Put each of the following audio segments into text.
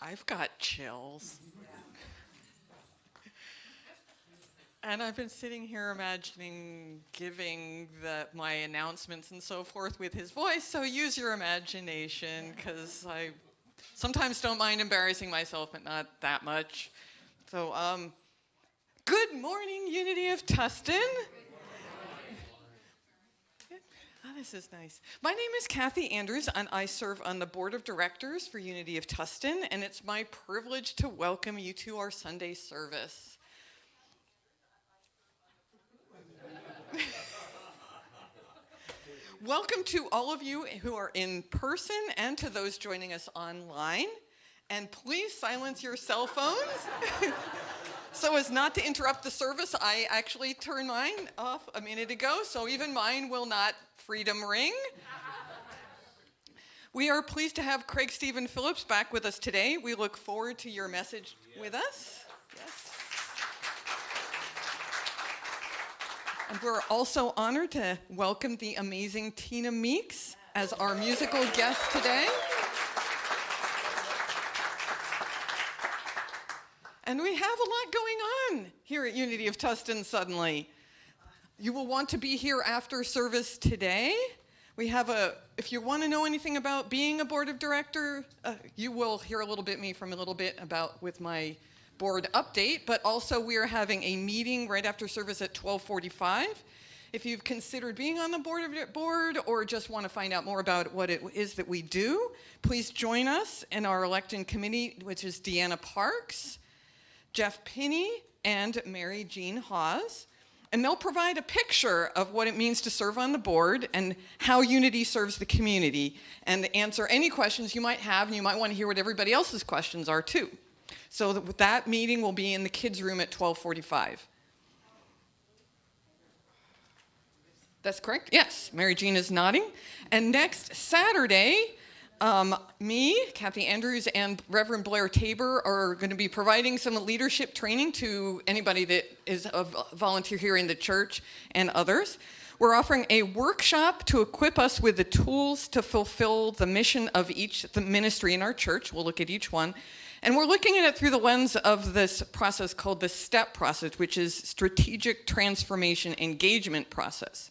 I've got chills. And I've been sitting here imagining giving my announcements and so forth with his voice, so use your imagination, because I sometimes don't mind embarrassing myself, but not that much. So, good morning, Unity of Tustin. Oh, this is nice. My name is Kathy Andrews, and I serve on the board of directors for Unity of Tustin, and it's my privilege to welcome you to our Sunday service. Welcome to all of you who are in person and to those joining us online. And please silence your cell phones so as not to interrupt the service. I actually turned mine off a minute ago, so even mine will not freedom ring. We are pleased to have Craig Stephen Phillips back with us today. We look forward to your message with us. Yes. And we're also honored to welcome the amazing Tina Meeks as our musical guest today. And we have a lot going on here at Unity of Tustin suddenly. You will want to be here after service today. We have if you want to know anything about being a board of director, you will hear a little bit about with my board update, but also we are having a meeting right after service at 12:45. If you've considered being on the board or just want to find out more about what it is that we do, please join us in our election committee, which is Deanna Parks, Jeff Pinney, and Mary Jean Hawes. And they'll provide a picture of what it means to serve on the board and how Unity serves the community and answer any questions you might have, and you might want to hear what everybody else's questions are too. So that meeting will be in the kids' room at 12:45. That's correct? Yes, Mary Jean is nodding. And next Saturday, me, Kathy Andrews, and Reverend Blair Tabor are going to be providing some leadership training to anybody that is a volunteer here in the church and others. We're offering a workshop to equip us with the tools to fulfill the mission of the ministry in our church. We'll look at each one. And we're looking at it through the lens of this process called the STEP process, which is Strategic Transformation Engagement Process.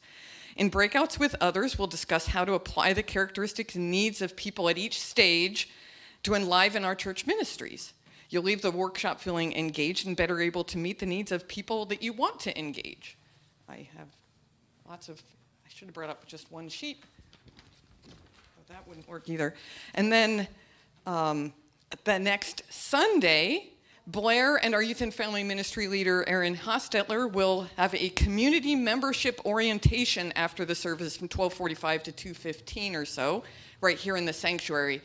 In breakouts with others, we'll discuss how to apply the characteristics and needs of people at each stage to enliven our church ministries. You'll leave the workshop feeling engaged and better able to meet the needs of people that you want to engage. I have I should have brought up just one sheet. But that wouldn't work either. And then the next Sunday, Blair and our youth and family ministry leader, Erin Hostetler, will have a community membership orientation after the service from 12:45 to 2:15 or so, right here in the sanctuary.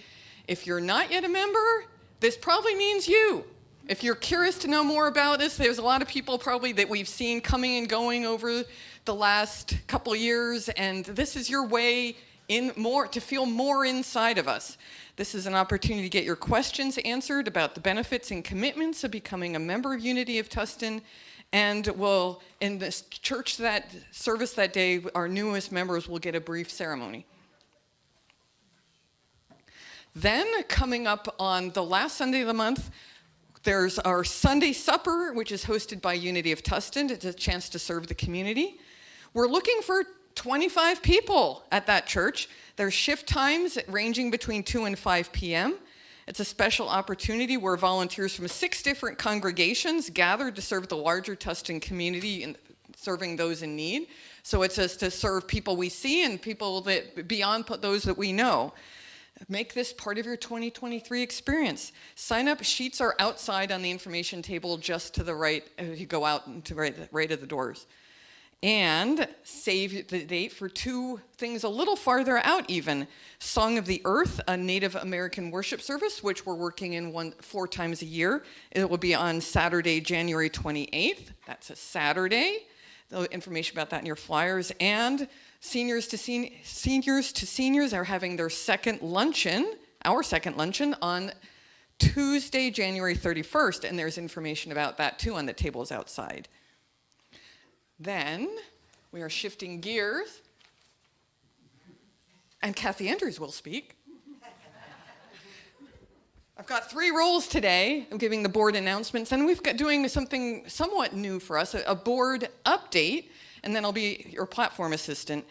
If you're not yet a member, this probably means you. If you're curious to know more about this, there's a lot of people probably that we've seen coming and going over the last couple of years, and this is your way to feel more inside of us. This is an opportunity to get your questions answered about the benefits and commitments of becoming a member of Unity of Tustin. And in this church service that day, our newest members will get a brief ceremony. Then, coming up on the last Sunday of the month, there's our Sunday supper, which is hosted by Unity of Tustin. It's a chance to serve the community. We're looking for 25 people at that church. There's shift times ranging between 2 and 5 p.m. It's a special opportunity where volunteers from 6 different congregations gather to serve the larger Tustin community and serving those in need. So it's just to serve people we see and people that beyond those that we know. Make this part of your 2023 experience. Sign-up sheets are outside on the information table just to the right as you go out to right of the doors. And save the date for 2 things a little farther out even. Song of the Earth, a Native American worship service, which we're working in 4 times a year. It will be on Saturday, January 28th. That's a Saturday. The information about that in your flyers. And seniors to seniors are having their our second luncheon on Tuesday, January 31st. And there's information about that too on the tables outside. Then we are shifting gears, and Kathy Andrews will speak. I've got 3 roles today. I'm giving the board announcements, and we've got doing something somewhat new for us, a board update, and then I'll be your platform assistant.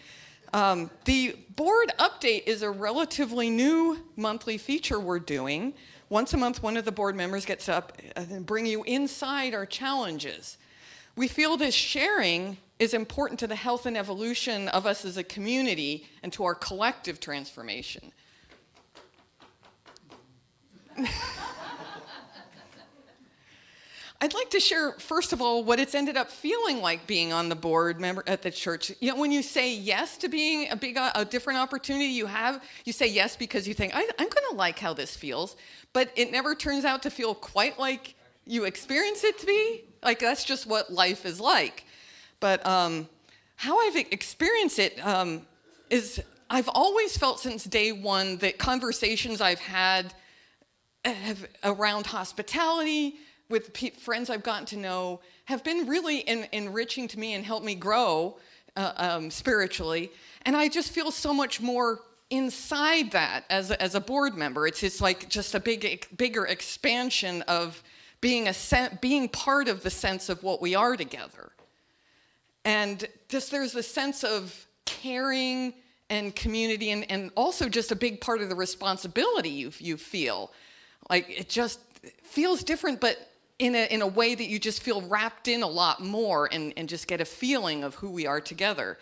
The board update is a relatively new monthly feature we're doing. Once a month, one of the board members gets up and bring you inside our challenges. We feel this sharing is important to the health and evolution of us as a community and to our collective transformation. I'd like to share, first of all, what it's ended up feeling like being on the board member at the church. You know, when you say yes to being a different opportunity you have, you say yes because you think, I'm going to like how this feels, but it never turns out to feel quite like you experience it to be. Like, that's just what life is like. But how I've experienced it is I've always felt since day one that conversations I've had around hospitality with friends I've gotten to know have been really enriching to me and helped me grow spiritually. And I just feel so much more inside that as a board member. It's like just a bigger expansion of being part of the sense of what we are together. And just there's a sense of caring and community and also just a big part of the responsibility you feel. Like, it just feels different, but in a way that you just feel wrapped in a lot more and just get a feeling of who we are together.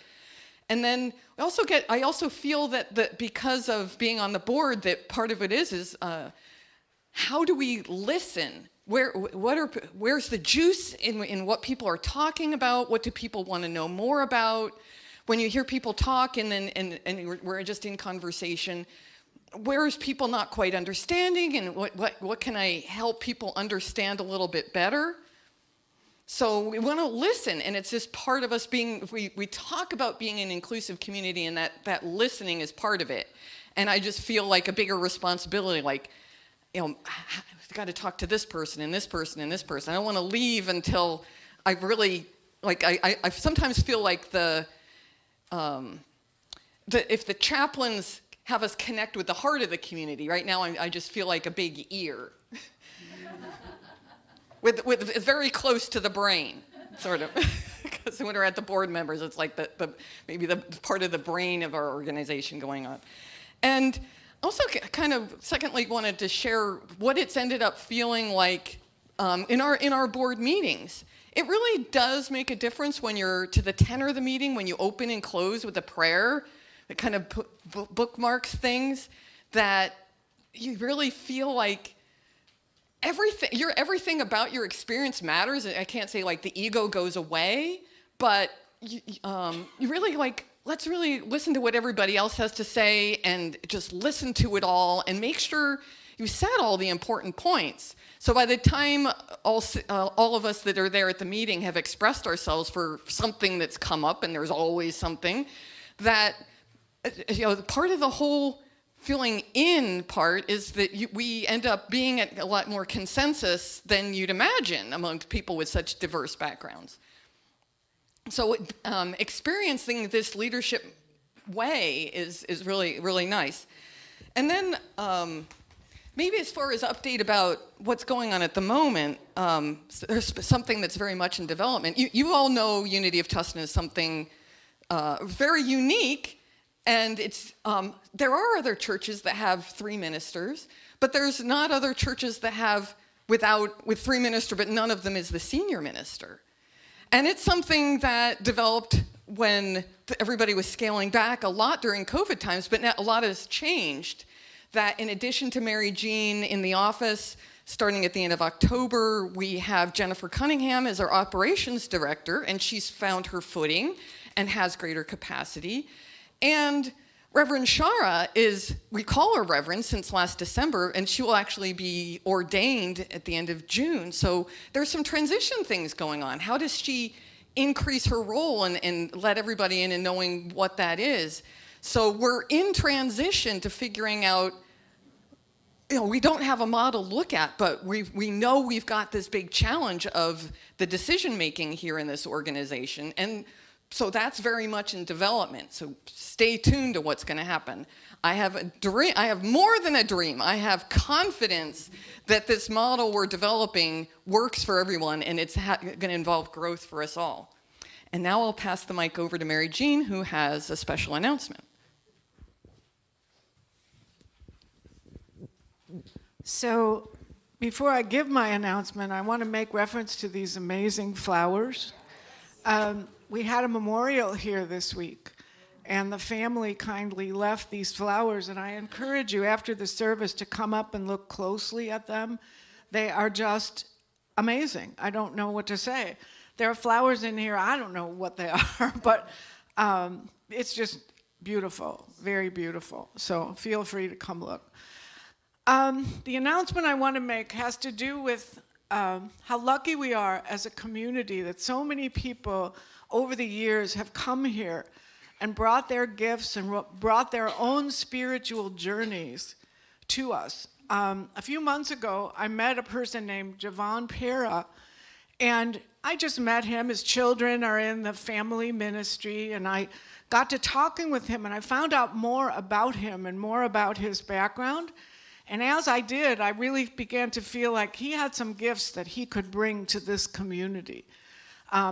And then I also feel that because of being on the board, that part of it is how do we listen? Where's the juice in what people are talking about? What do people want to know more about? When you hear people talk and we're just in conversation, where is people not quite understanding, and what can I help people understand a little bit better? So we want to listen, and it's just part of us being, we talk about being an inclusive community, and that listening is part of it. And I just feel like a bigger responsibility, like, you know, I've got to talk to this person and this person and this person. I don't want to leave until I really, like, I sometimes feel like if the chaplains have us connect with the heart of the community. Right now, I just feel like a big ear, with very close to the brain, sort of. Because when we're at the board members, it's like maybe the part of the brain of our organization going on. And also, kind of, secondly, wanted to share what it's ended up feeling like in our board meetings. It really does make a difference when you're to the tenor of the meeting, when you open and close with a prayer. It kind of bookmarks things that you really feel like everything about your experience matters. I can't say like the ego goes away, but you really like, let's really listen to what everybody else has to say and just listen to it all and make sure you said all the important points. So by the time all of us that are there at the meeting have expressed ourselves for something that's come up, and there's always something, that part of the whole feeling in part is that we end up being at a lot more consensus than you'd imagine among people with such diverse backgrounds. So experiencing this leadership way is really, really nice. And then maybe as far as update about what's going on at the moment, there's something that's very much in development. You all know Unity of Tustin is something very unique. And there are other churches that have 3 ministers, but there's not other churches that have with 3 ministers, but none of them is the senior minister. And it's something that developed when everybody was scaling back a lot during COVID times, but now a lot has changed. That in addition to Mary Jean in the office, starting at the end of October, we have Jennifer Cunningham as our operations director, and she's found her footing and has greater capacity. And Reverend Shara we call her Reverend since last December, and she will actually be ordained at the end of June. So there's some transition things going on. How does she increase her role and let everybody in and knowing what that is? So we're in transition to figuring out, we don't have a model to look at, but we know we've got this big challenge of the decision-making here in this organization. And So that's very much in development. So stay tuned to what's going to happen. I have a dream. I have more than a dream. I have confidence that this model we're developing works for everyone, and it's going to involve growth for us all. And now I'll pass the mic over to Mary Jean, who has a special announcement. So before I give my announcement, I want to make reference to these amazing flowers. We had a memorial here this week, and the family kindly left these flowers, and I encourage you after the service to come up and look closely at them. They are just amazing. I don't know what to say. There are flowers in here, I don't know what they are, but it's just beautiful, very beautiful. So feel free to come look. The announcement I want to make has to do with how lucky we are as a community that so many people over the years have come here and brought their gifts and brought their own spiritual journeys to us. A few months ago, I met a person named Javon Pera, and I just met him. His children are in the family ministry, and I got to talking with him, and I found out more about him and more about his background. And as I did, I really began to feel like he had some gifts that he could bring to this community.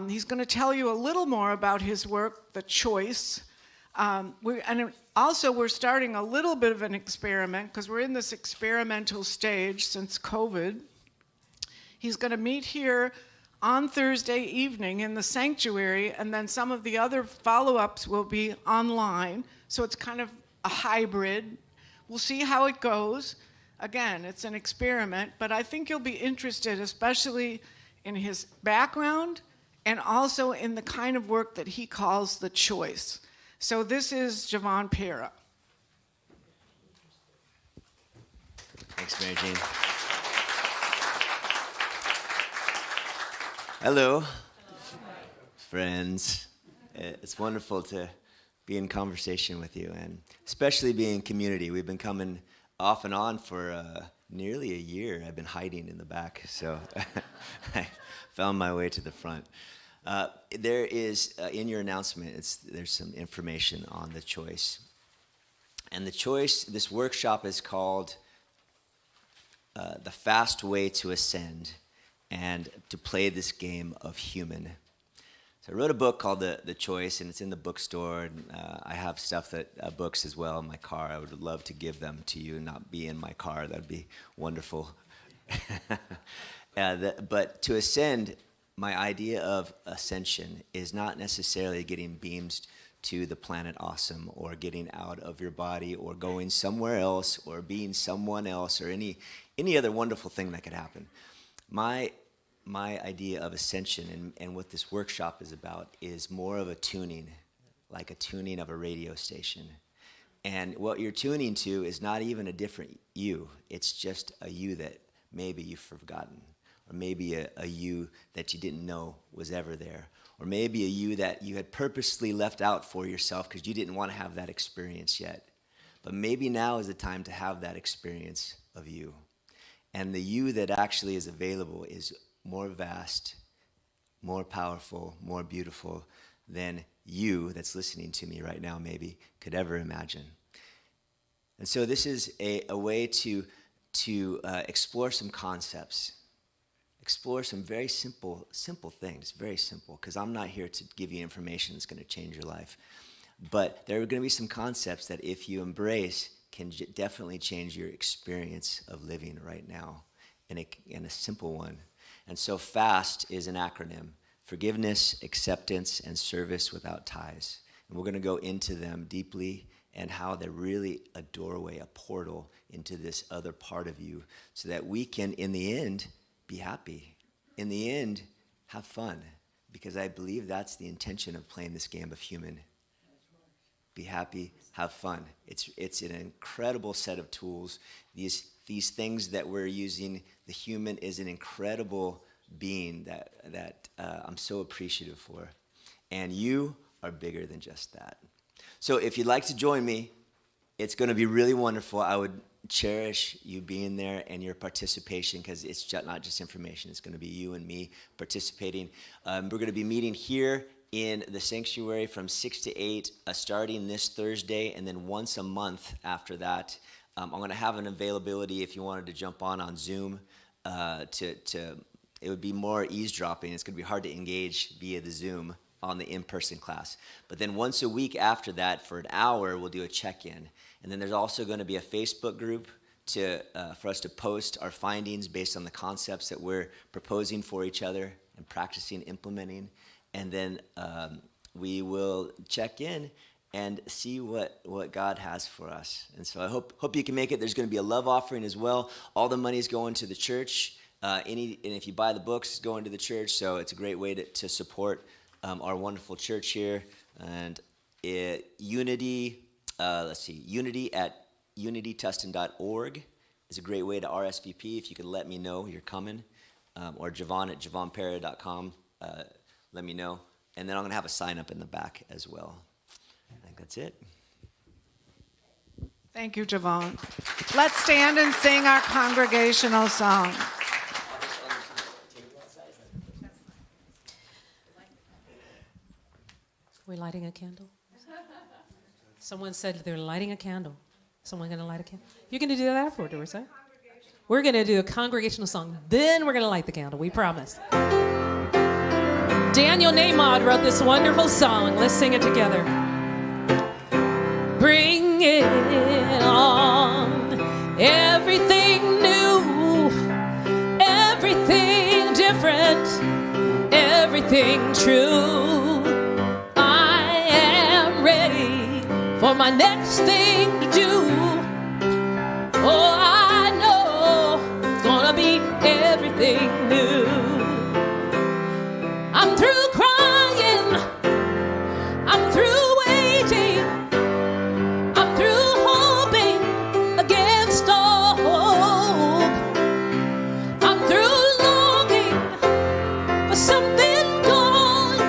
He's going to tell you a little more about his work, The Choice. We're starting a little bit of an experiment because we're in this experimental stage since COVID. He's going to meet here on Thursday evening in the sanctuary, and then some of the other follow-ups will be online. So it's kind of a hybrid. We'll see how it goes. Again, it's an experiment, but I think you'll be interested, especially in his background and also in the kind of work that he calls the choice. So this is Javon Pera. Thanks, Mary Jean. Hello, friends. It's wonderful to be in conversation with you, and especially be in community. We've been coming off and on for nearly a year. I've been hiding in the back, so I found my way to the front. There is, in your announcement, there's some information on the choice. And the choice, this workshop is called The Fast Way to Ascend, and to play this game of human. So I wrote a book called The Choice, and it's in the bookstore. And, I have stuff books as well in my car. I would love to give them to you and not be in my car. That'd be wonderful. But to ascend, my idea of ascension is not necessarily getting beamed to the planet Awesome, or getting out of your body, or going somewhere else, or being someone else, or any other wonderful thing that could happen. My idea of ascension and what this workshop is about is more of a tuning, like a tuning of a radio station. And what you're tuning to is not even a different you. It's just a you that maybe you've forgotten, or maybe a you that you didn't know was ever there, or maybe a you that you had purposely left out for yourself because you didn't want to have that experience yet. But maybe now is the time to have that experience of you. And the you that actually is available is more vast, more powerful, more beautiful than you that's listening to me right now maybe could ever imagine. And so this is a way to explore some concepts, explore some very simple things, very simple, because I'm not here to give you information that's going to change your life. But there are going to be some concepts that if you embrace can definitely change your experience of living right now, in a simple one. And so FAST is an acronym: forgiveness, acceptance, and service without ties. And we're going to go into them deeply and how they're really a doorway, a portal into this other part of you, so that we can, in the end, be happy. In the end, have fun. Because I believe that's the intention of playing this game of human. Be happy, have fun. It's an incredible set of tools. These things that we're using, the human is an incredible being that I'm so appreciative for. And you are bigger than just that. So if you'd like to join me, it's going to be really wonderful. I would cherish you being there and your participation, because it's not just information. It's going to be you and me participating. We're going to be meeting here in the sanctuary from 6 to 8, starting this Thursday, and then once a month after that. I'm going to have an availability if you wanted to jump on Zoom. It would be more eavesdropping. It's going to be hard to engage via the Zoom on the in-person class. But then once a week after that, for an hour, we'll do a check-in. And then there's also going to be a Facebook group for us to post our findings based on the concepts that we're proposing for each other and practicing, implementing. And then we will check in and see what God has for us. And so I hope you can make it. There's going to be a love offering as well. All the money is going to the church. And if you buy the books, it's going to the church. So it's a great way to support our wonderful church here. And Unity at unitytustin.org is a great way to RSVP. If you could let me know you're coming, or Javon at javonpera.com, let me know. And then I'm going to have a sign up in the back as well. I think that's it. Thank you, Javon. Let's stand and sing our congregational song. We're lighting a candle? Someone said they're lighting a candle. Someone going to light a candle? You're going to do that afterwards, right? We're going to do a congregational song. Then we're going to light the candle. We promise. Daniel Namod wrote this wonderful song. Let's sing it together. Bring it on. Everything new. Everything different. Everything true. For my next thing to do, oh, I know it's gonna be everything new. I'm through crying, I'm through waiting, I'm through hoping against all hope. I'm through longing for something gone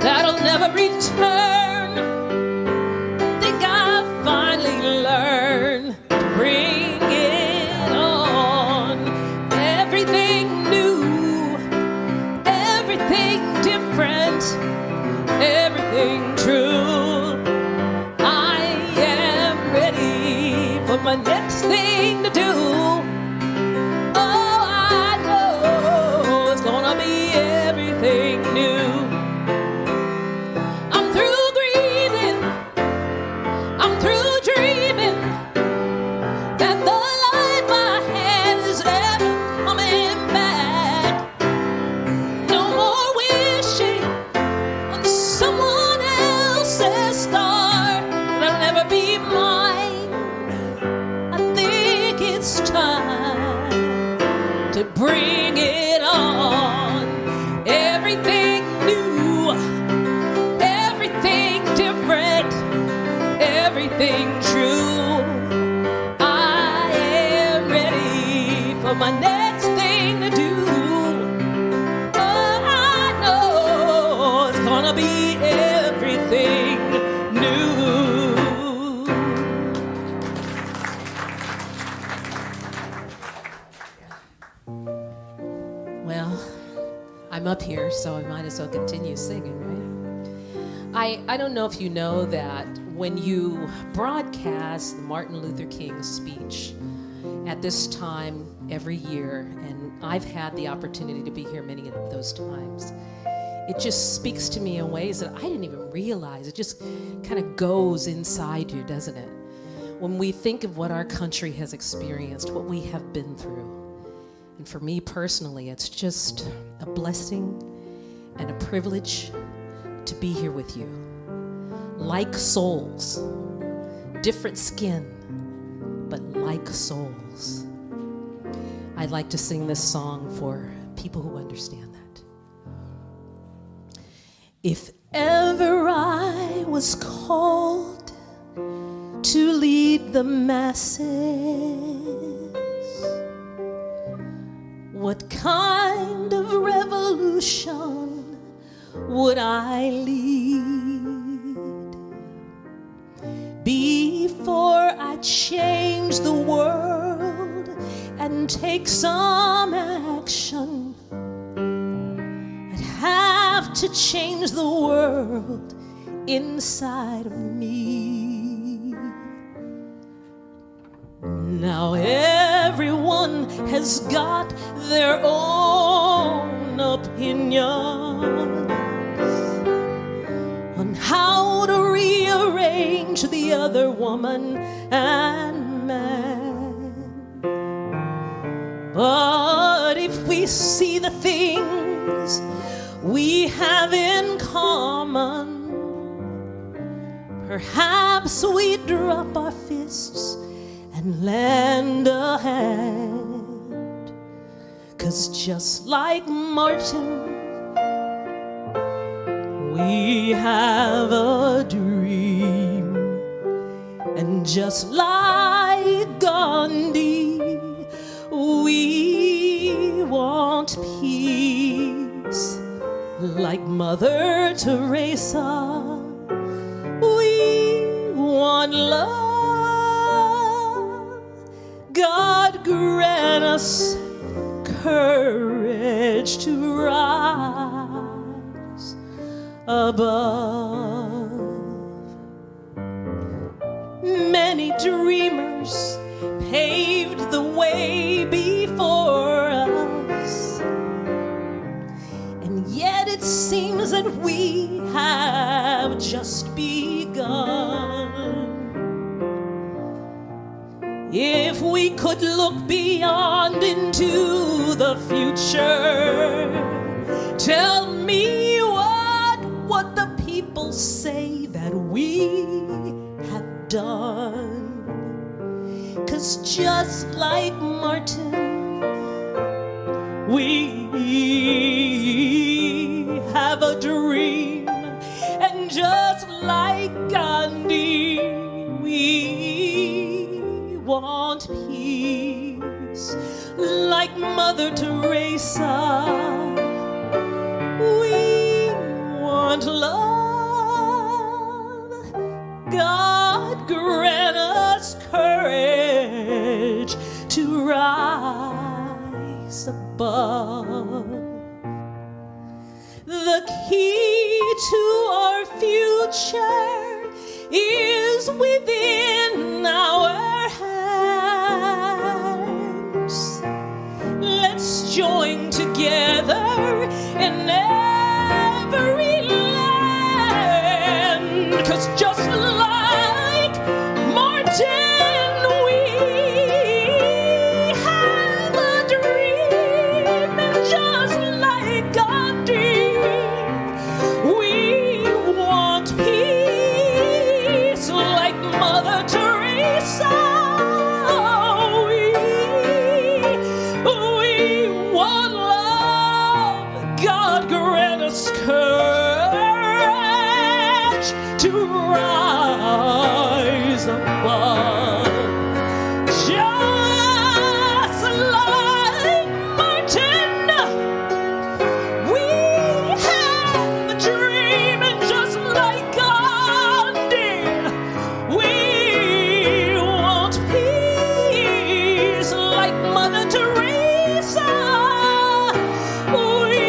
that'll never return. Everything true. I am ready for my next thing to do. Oh, I know it's gonna be everything new. I'm through grieving, I'm through dreaming that the life I had is ever coming back. No more wishing someone else's star that'll never be mine. I think it's time to bring it on. Everything new, everything different, everything true. I am ready for my next thing to do. Gonna be everything new. Well, I'm up here, so I might as well continue singing, right? I don't know if you know that when you broadcast the Martin Luther King speech at this time every year, and I've had the opportunity to be here many of those times, it just speaks to me in ways that I didn't even realize. It just kind of goes inside you, doesn't it? When we think of what our country has experienced, what we have been through. And for me personally, it's just a blessing and a privilege to be here with you. Like souls, different skin, but like souls. I'd like to sing this song for people who understand that. If ever I was called to lead the masses, what kind of revolution would I lead? Before I change the world and take some action, I'd have to change the world inside of me. Now everyone has got their own opinions on how to rearrange the other woman and man. But if we see the things we have in common, perhaps we drop our fists and lend a hand. 'Cause just like Martin, we have a dream. And just like Gandhi, we want peace. Like Mother Teresa, we want love. God grant us courage to rise above. Many dreamers paved the way before us, and yet it seems that we have just begun. If we could look beyond into the future, tell me what would the people say that we have done? 'Cause just like Martin, we have a dream. And just like Gandhi, we want peace. Like Mother Teresa, we want love. God grant us courage to rise above. The key to our future is within our hands. Let's join together in every land. 'Cause just like Martin, we have a dream. And just like Gandhi, we want peace. Like Mother Teresa, we want love. God grant us courage to rise above. Just like Martin, we have a dream. And just like Gandhi, we want peace. Like Mother Teresa, we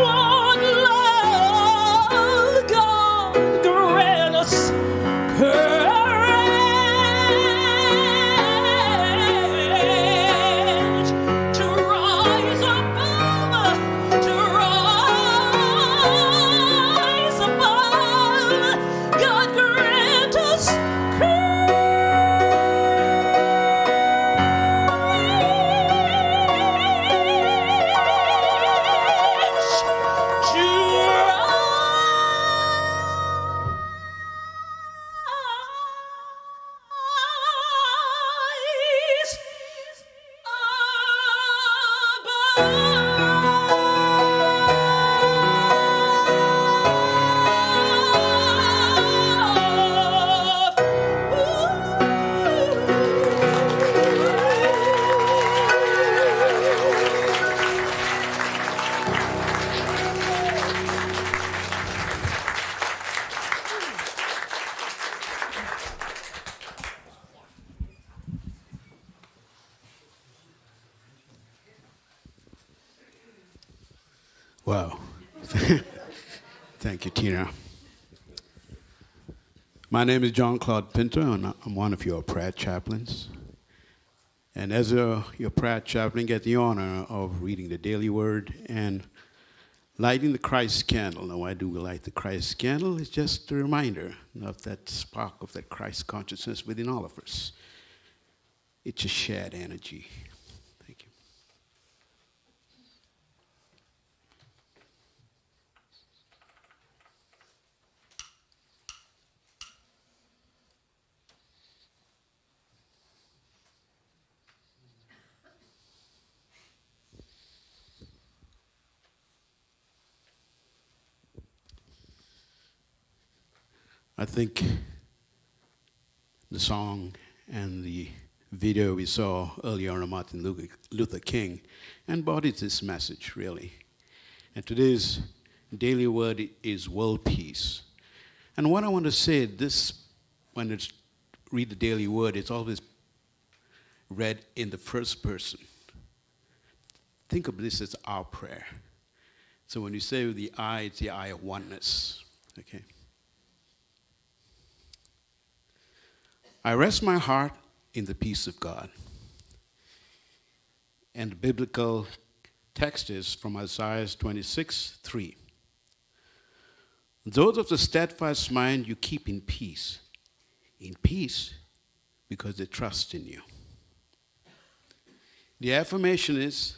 want love. God grant us courage to rise above, to rise above. God grant us courage to rise Wow. Thank you, Tina. My name is John Claude Pinto, and I'm one of your prayer chaplains. And as your prayer chaplain, get the honor of reading the daily word and lighting the Christ candle. Now, why do we light the Christ candle? It's just a reminder of that spark of that Christ consciousness within all of us. It's a shared energy. Thank you. I think the song and the video we saw earlier on Martin Luther King embodies this message, really. And today's daily word is world peace. And what I want to say, this, when it's read the daily word, it's always read in the first person. Think of this as our prayer. So when you say with the I, it's the I of oneness, okay? I rest my heart in the peace of God. And the biblical text is from Isaiah 26:3. Those of the steadfast mind you keep in peace because they trust in you. The affirmation is,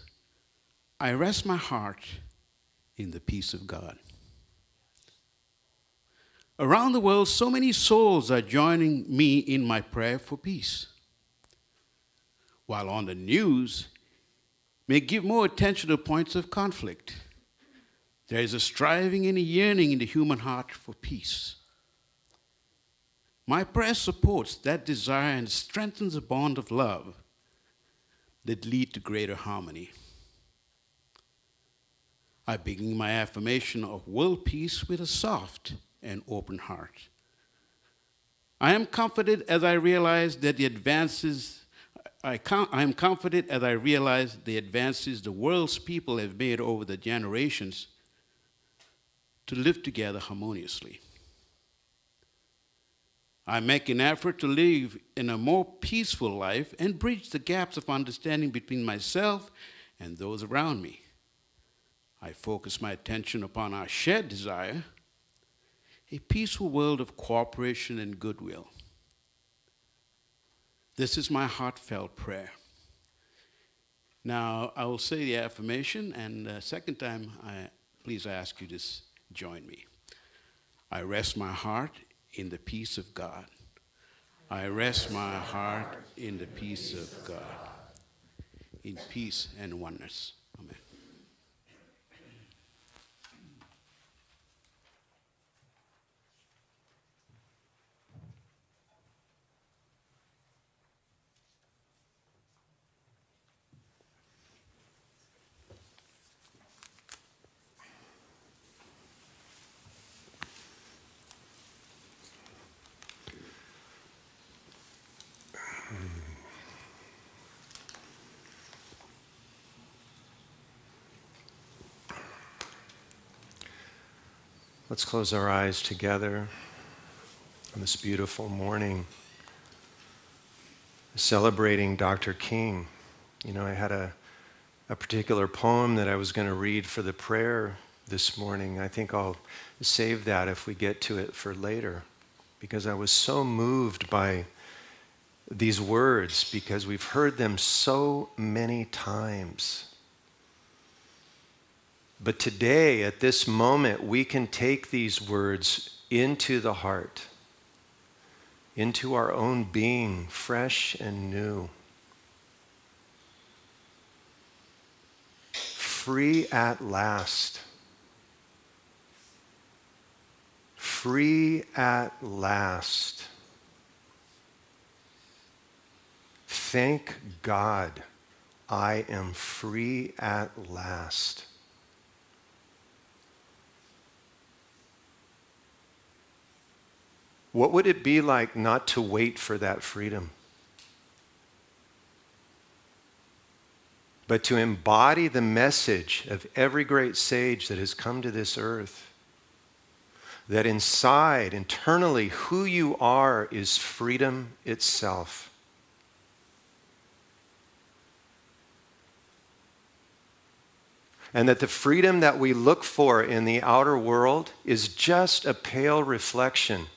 I rest my heart in the peace of God. Around the world, so many souls are joining me in my prayer for peace. While on the news may give more attention to points of conflict, there is a striving and a yearning in the human heart for peace. My prayer supports that desire and strengthens a bond of love that lead to greater harmony. I begin my affirmation of world peace with a soft and open heart. I am comforted as I realize that the advances the world's people have made over the generations to live together harmoniously. I make an effort to live in a more peaceful life and bridge the gaps of understanding between myself and those around me. I focus my attention upon our shared desire, a peaceful world of cooperation and goodwill. This is my heartfelt prayer. Now, I will say the affirmation, and the second time, please ask you to join me. I rest my heart in the peace of God. I rest my heart in the peace of God, in peace and oneness. Amen. Let's close our eyes together on this beautiful morning, celebrating Dr. King. You know, I had a particular poem that I was going to read for the prayer this morning. I think I'll save that if we get to it for later, because I was so moved by these words, because we've heard them so many times. But today, at this moment, we can take these words into the heart, into our own being, fresh and new. Free at last. Free at last. Thank God, I am free at last. What would it be like not to wait for that freedom? but to embody the message of every great sage that has come to this earth. That inside, internally, who you are is freedom itself. And that the freedom that we look for in the outer world is just a pale reflection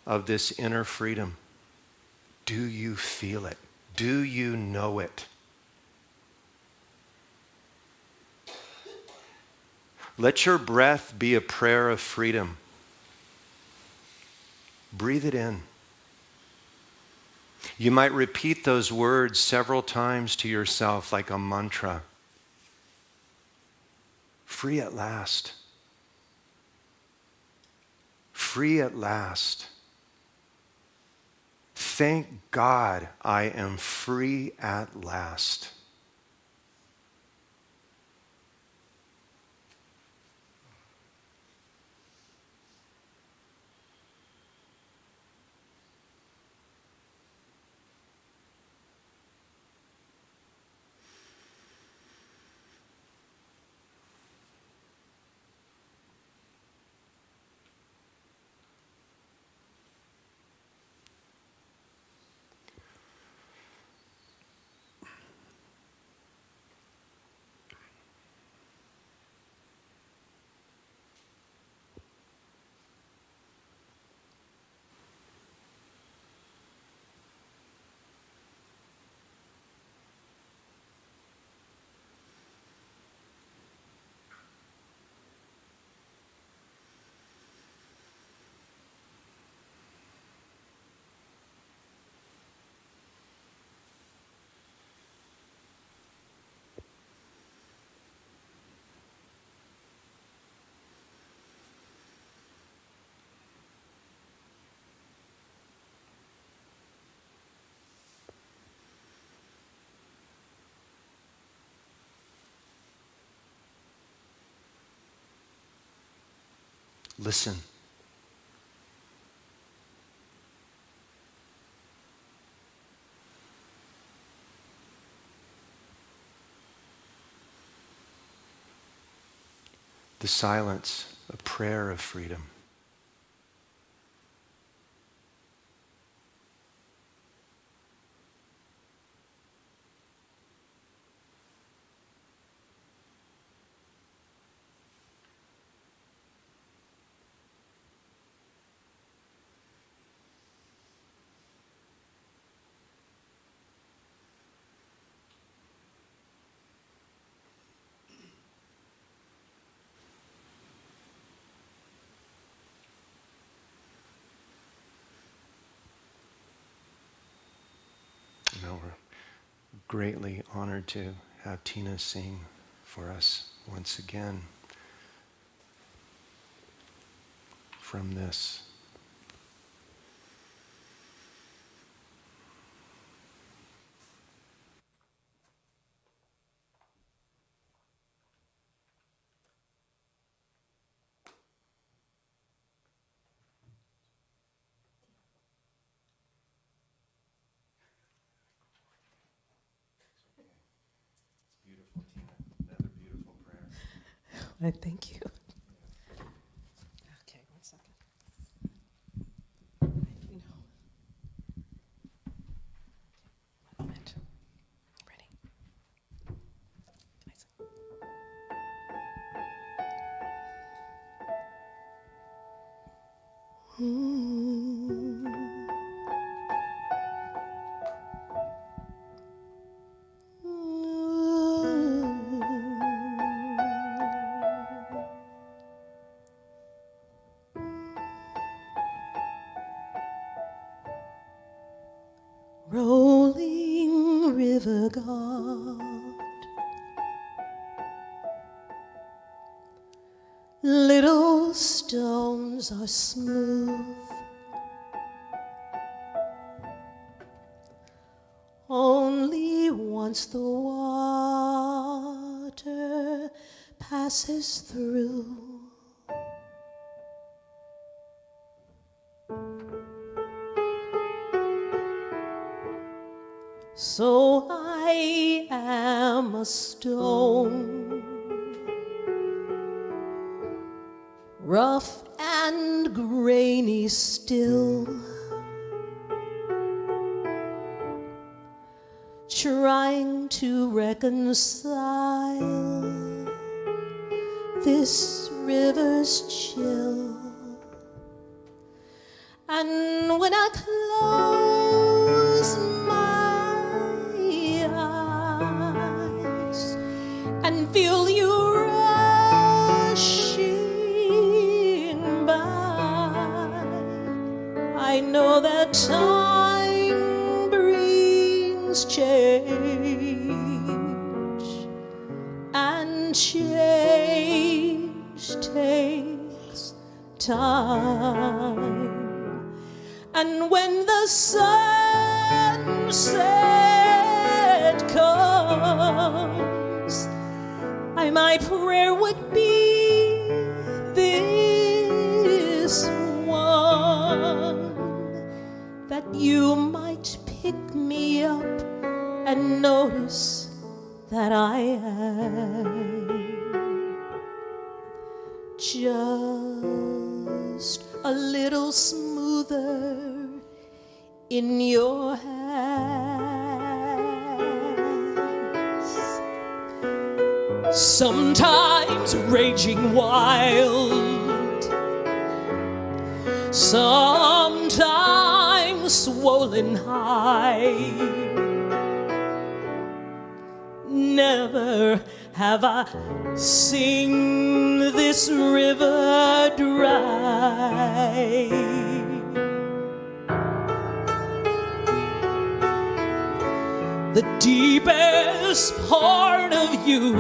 of this inner freedom. Do you feel it? Do you know it? Let your breath be a prayer of freedom. Breathe it in. You might repeat those words several times to yourself like a mantra. Free at last. Free at last. Thank God I am free at last. Listen. The silence, a prayer of freedom. We're greatly honored to have Tina sing for us once again from this. Beautiful, Tina. Another beautiful prayer. I thank you. Okay, 1 second. You know. 1 moment. Ready? Can I sing? Rolling river God, little stones are smooth, only once the water passes through. So I I am a stone, rough and grainy still, trying to reconcile this river's chill. And when I close my eyes and feel you rushing by, I know that time brings change, and change takes time. And when the sunset comes, my prayer would be this one, that you might pick me up and notice that I am just a little smoother in your hands. Sometimes raging wild, sometimes swollen high. Never have I seen this river dry. The deepest part of you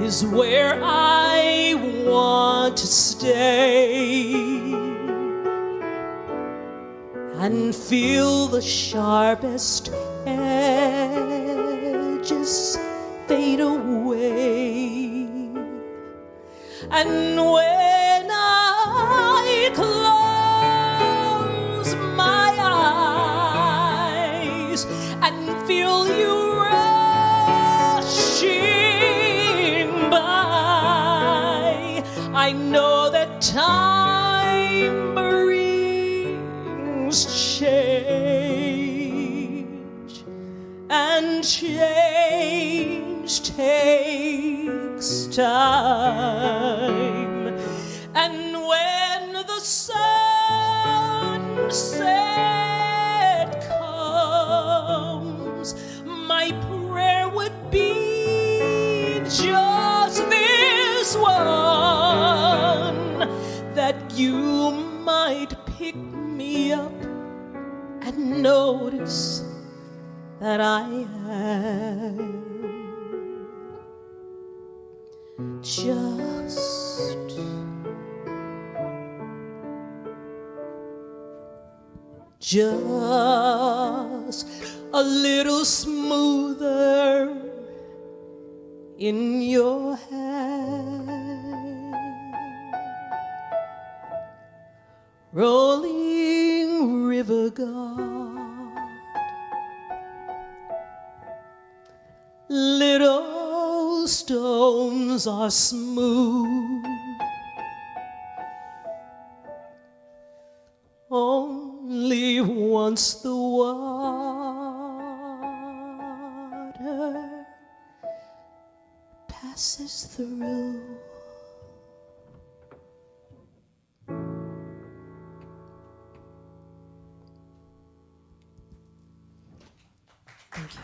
is where I want to stay and feel the sharpest edges fade away. And when I close my eyes and feel you rushing by, I know that time brings change, and change takes time. And when the sunset comes, my prayer would be just this one, that you might pick me up and notice that I am just a little smoother in your hand. Rolling river God, little stones are smooth, only once the water passes through. Thank you.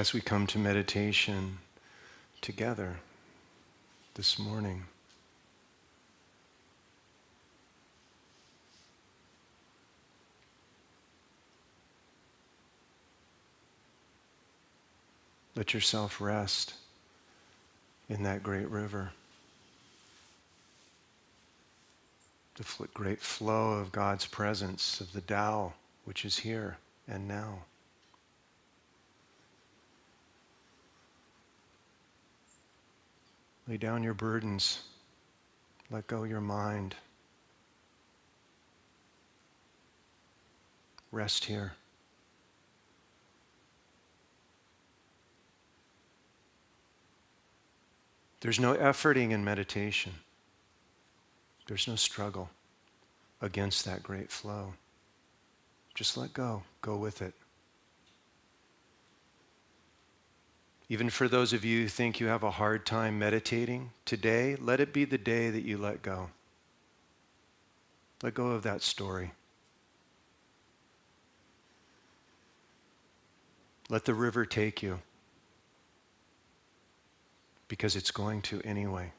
as we come to meditation together this morning. Let yourself rest in that great river. The great flow of God's presence, of the Tao, which is here and now. Lay down your burdens. Let go your mind. Rest here. There's no efforting in meditation. There's no struggle against that great flow. Just let go. Go with it. Even for those of you who think you have a hard time meditating, today, let it be the day that you let go. Let go of that story. Let the river take you, because it's going to anyway.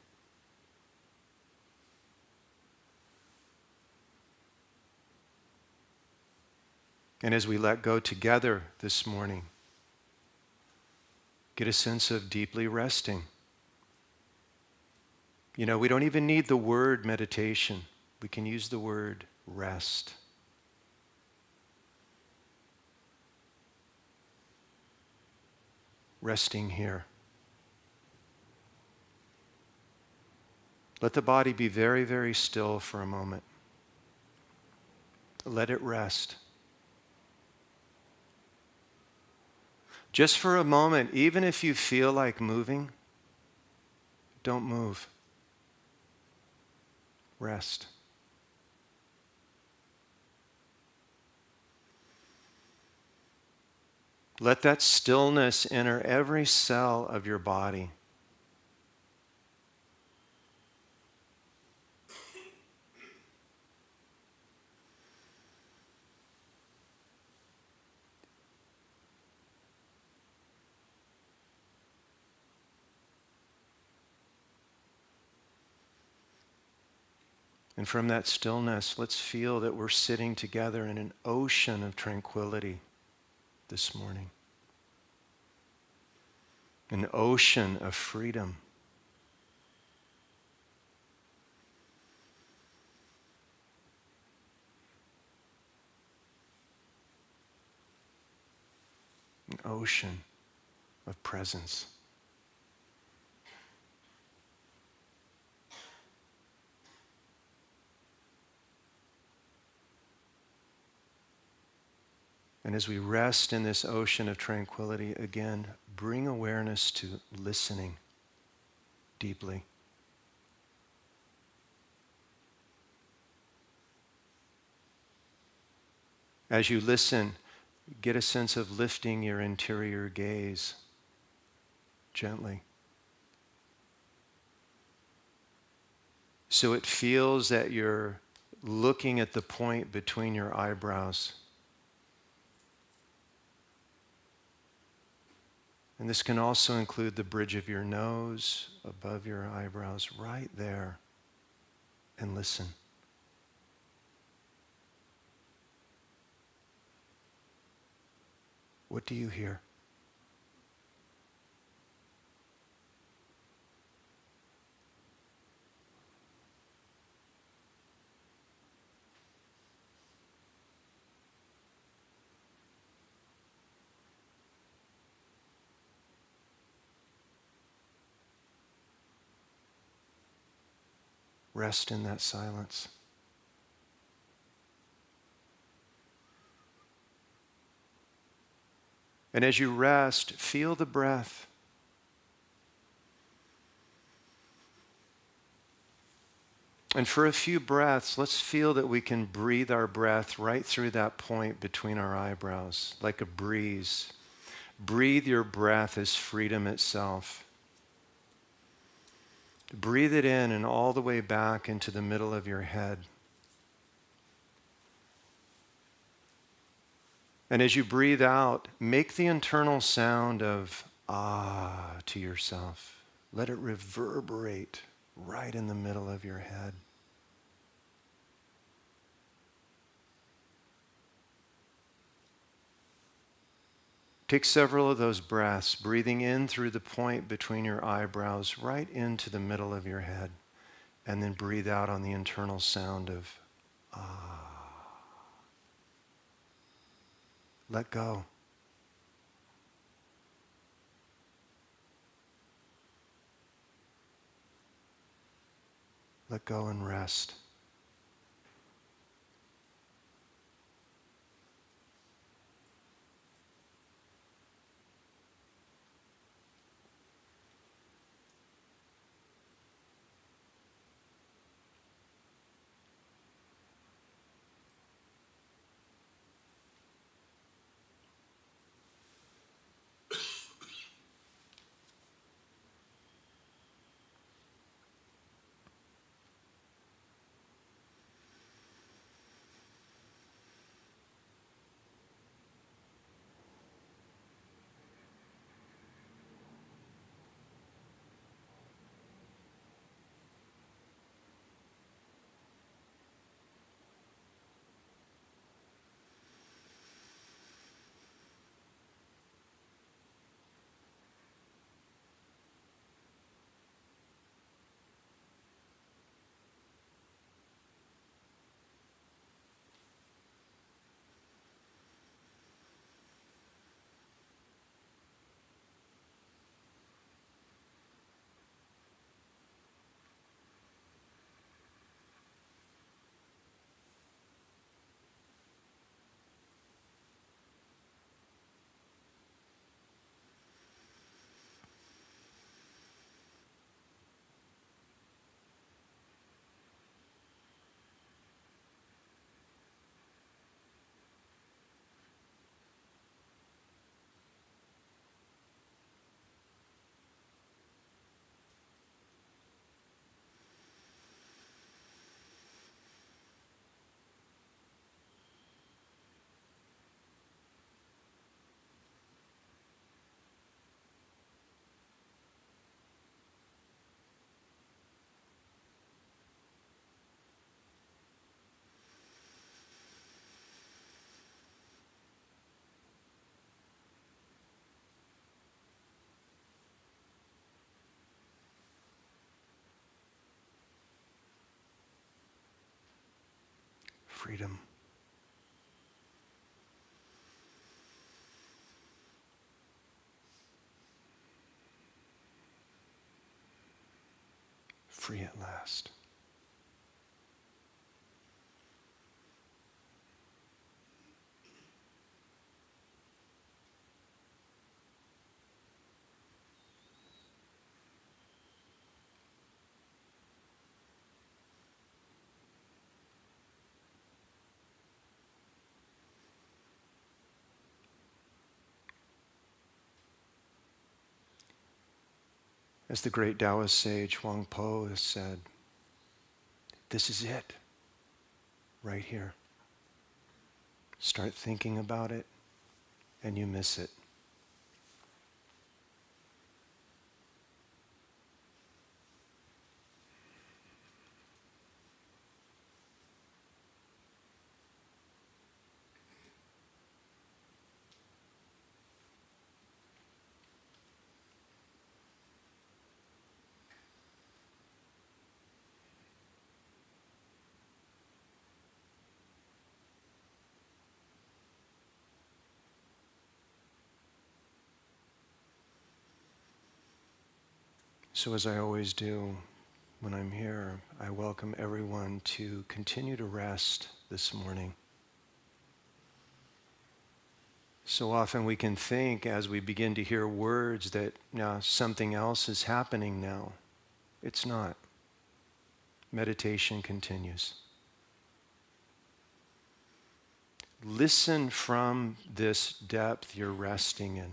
And as we let go together this morning, get a sense of deeply resting. You know, we don't even need the word meditation. We can use the word rest. Resting here. Let the body be very, very still for a moment. Let it rest. Just for a moment, even if you feel like moving, don't move. Rest. Let that stillness enter every cell of your body. And from that stillness, let's feel that we're sitting together in an ocean of tranquility this morning. An ocean of freedom. An ocean of presence. And as we rest in this ocean of tranquility, again, bring awareness to listening deeply. As you listen, get a sense of lifting your interior gaze gently. So it feels that you're looking at the point between your eyebrows. And this can also include the bridge of your nose, above your eyebrows, right there. And listen. What do you hear? Rest in that silence. And as you rest, feel the breath. And for a few breaths, let's feel that we can breathe our breath right through that point between our eyebrows, like a breeze. Breathe your breath as freedom itself. Breathe it in and all the way back into the middle of your head. And as you breathe out, make the internal sound of ah to yourself. Let it reverberate right in the middle of your head. Take several of those breaths, breathing in through the point between your eyebrows, right into the middle of your head, and then breathe out on the internal sound of ah. Let go. Let go and rest. Freedom. Free at last. As the great Taoist sage Huang Po has said, this is it, right here. Start thinking about it, and you miss it. So as I always do when I'm here, I welcome everyone to continue to rest this morning. So often we can think as we begin to hear words that now something else is happening now. It's not. Meditation continues. Listen from this depth you're resting in.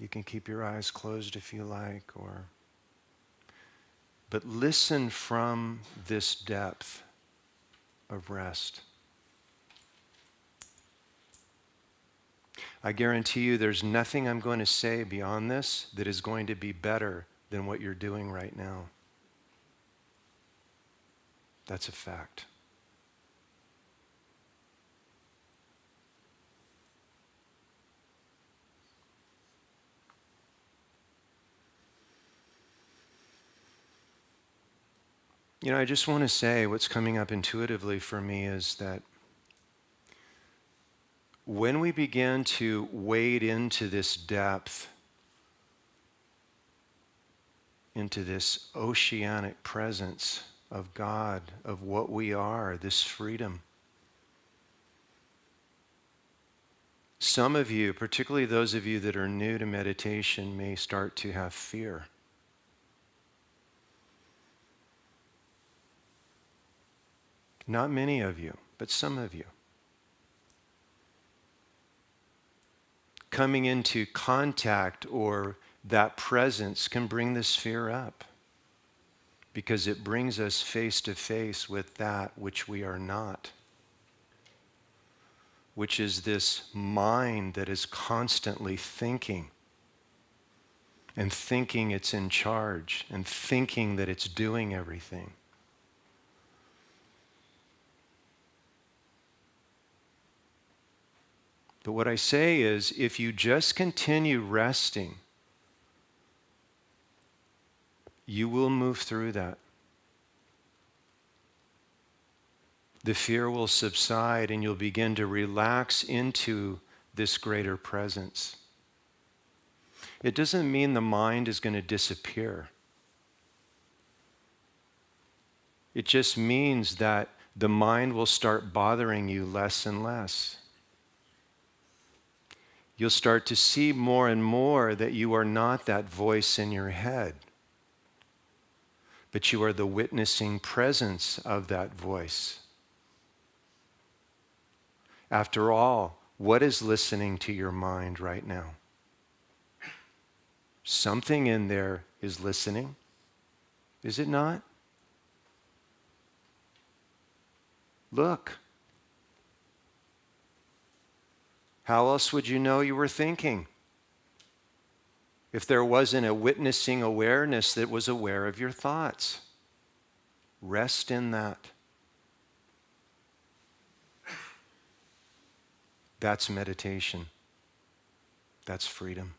You can keep your eyes closed if you like, but listen from this depth of rest. I guarantee you there's nothing I'm going to say beyond this that is going to be better than what you're doing right now. That's a fact. You know, I just want to say what's coming up intuitively for me is that when we begin to wade into this depth, into this oceanic presence of God, of what we are, this freedom, some of you, particularly those of you that are new to meditation, may start to have fear. Not many of you, but some of you. Coming into contact or that presence can bring this fear up because it brings us face to face with that which we are not, which is this mind that is constantly thinking and thinking it's in charge and thinking that it's doing everything. But what I say is, if you just continue resting, you will move through that. The fear will subside and you'll begin to relax into this greater presence. It doesn't mean the mind is going to disappear. It just means that the mind will start bothering you less and less. You'll start to see more and more that you are not that voice in your head, but you are the witnessing presence of that voice. After all, what is listening to your mind right now? Something in there is listening, is it not? Look. How else would you know you were thinking? If there wasn't a witnessing awareness that was aware of your thoughts. Rest in that. That's meditation. That's freedom.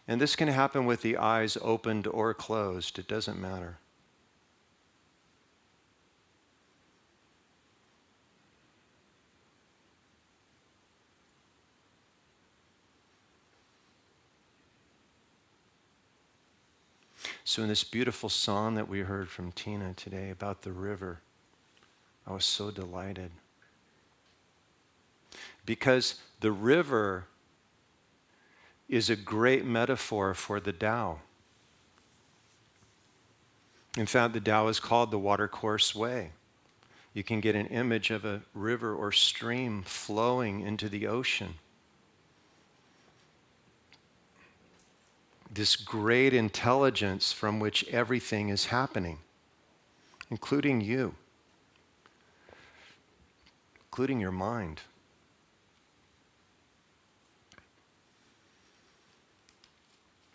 And this can happen with the eyes opened or closed. It doesn't matter. So in this beautiful song that we heard from Tina today about the river, I was so delighted. Because the river is a great metaphor for the Tao. In fact, the Tao is called the watercourse way. You can get an image of a river or stream flowing into the ocean. This great intelligence from which everything is happening, including you, including your mind.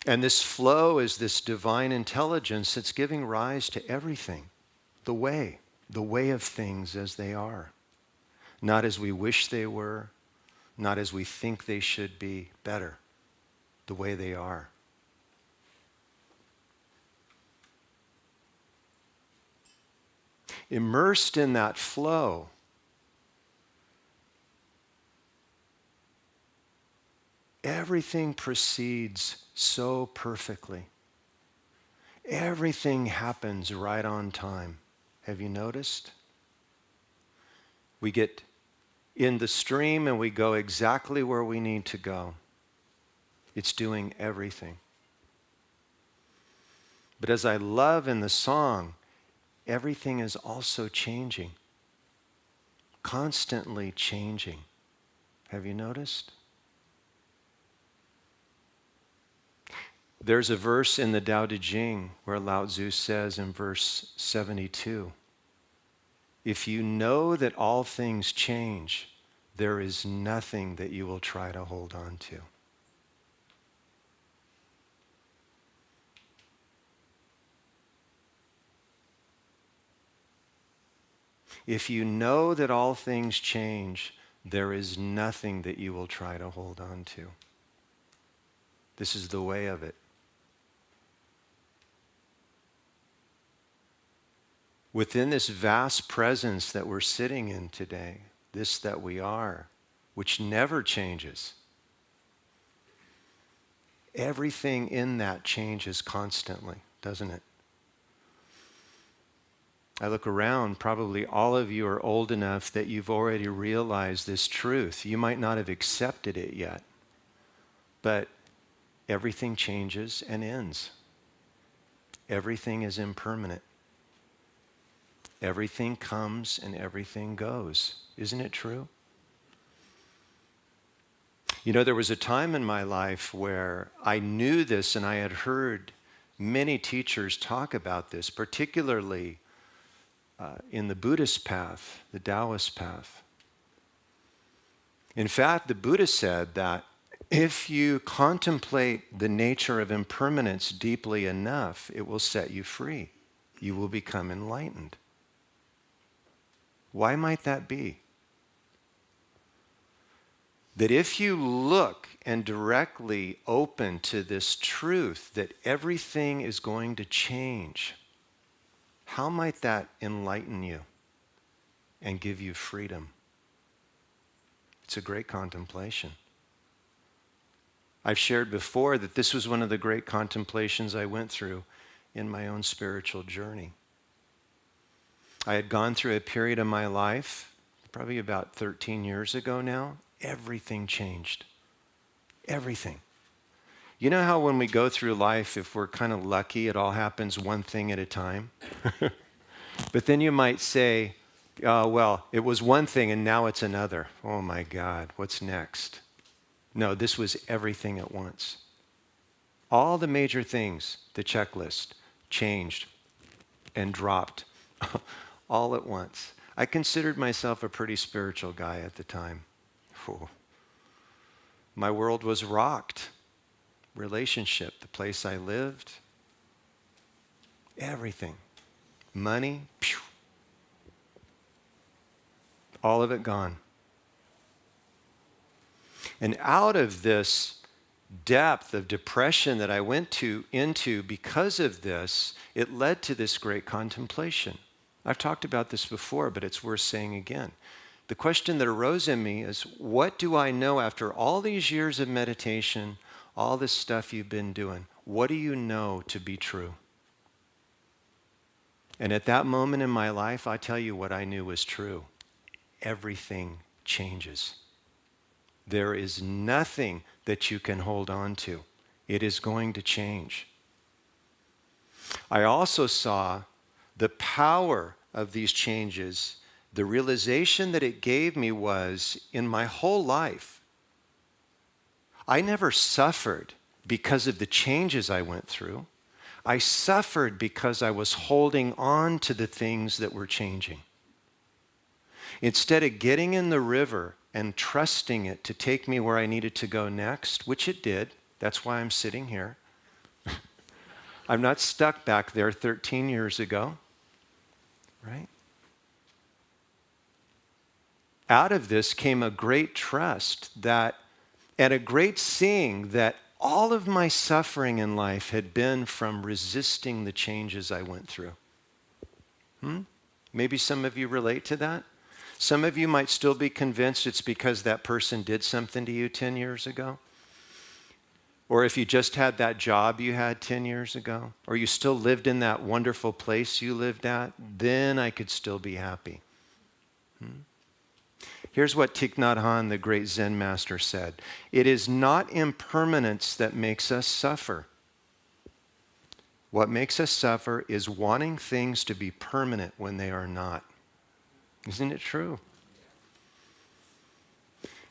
And this flow is this divine intelligence that's giving rise to everything, the way of things as they are. Not as we wish they were, not as we think they should be, better, the way they are. Immersed in that flow, everything proceeds so perfectly. Everything happens right on time. Have you noticed? We get in the stream and we go exactly where we need to go. It's doing everything. But as I love in the song, everything is also changing, constantly changing. Have you noticed? There's a verse in the Tao Te Ching where Lao Tzu says in verse 72, If you know that all things change, there is nothing that you will try to hold on to. If you know that all things change, there is nothing that you will try to hold on to. This is the way of it. Within this vast presence that we're sitting in today, this that we are, which never changes, everything in that changes constantly, doesn't it? I look around, probably all of you are old enough that you've already realized this truth. You might not have accepted it yet, but everything changes and ends. Everything is impermanent. Everything comes and everything goes. Isn't it true? You know, there was a time in my life where I knew this and I had heard many teachers talk about this, particularly in the Buddhist path, the Taoist path. In fact, the Buddha said that if you contemplate the nature of impermanence deeply enough, it will set you free. You will become enlightened. Why might that be? That if you look and directly open to this truth that everything is going to change, how might that enlighten you and give you freedom? It's a great contemplation. I've shared before that this was one of the great contemplations I went through in my own spiritual journey. I had gone through a period of my life, probably about 13 years ago now, everything changed. Everything. You know how when we go through life, if we're kind of lucky, it all happens one thing at a time? But then you might say, well, it was one thing and now it's another. Oh my God, what's next? No, this was everything at once. All the major things, the checklist, changed and dropped all at once. I considered myself a pretty spiritual guy at the time. Whew. My world was rocked. Relationship, the place I lived, everything. Money, phew. All of it gone. And out of this depth of depression that I went into because of this, it led to this great contemplation. I've talked about this before, but it's worth saying again. The question that arose in me is, what do I know after all these years of meditation, all this stuff you've been doing? What do you know to be true? And at that moment in my life, I tell you what I knew was true. Everything changes. There is nothing that you can hold on to. It is going to change. I also saw the power of these changes. The realization that it gave me was, in my whole life, I never suffered because of the changes I went through. I suffered because I was holding on to the things that were changing. Instead of getting in the river and trusting it to take me where I needed to go next, which it did, that's why I'm sitting here. I'm not stuck back there 13 years ago, right? Out of this came a great trust that, and a great seeing that all of my suffering in life had been from resisting the changes I went through. Maybe some of you relate to that. Some of you might still be convinced it's because that person did something to you 10 years ago. Or if you just had that job you had 10 years ago, or you still lived in that wonderful place you lived at, then I could still be happy. Here's what Thich Nhat Hanh, the great Zen master, said. It is not impermanence that makes us suffer. What makes us suffer is wanting things to be permanent when they are not. Isn't it true?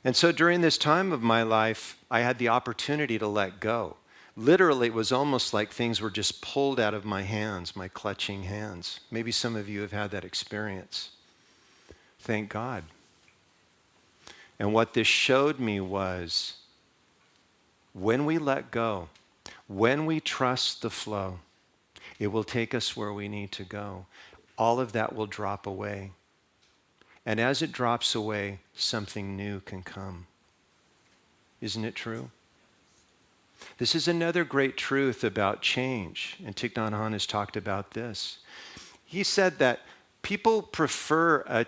And so during this time of my life, I had the opportunity to let go. Literally, it was almost like things were just pulled out of my hands, my clutching hands. Maybe some of you have had that experience. Thank God. And what this showed me was when we let go, when we trust the flow, it will take us where we need to go. All of that will drop away. And as it drops away, something new can come. Isn't it true? This is another great truth about change. And Thich Nhat Hanh has talked about this. He said that people prefer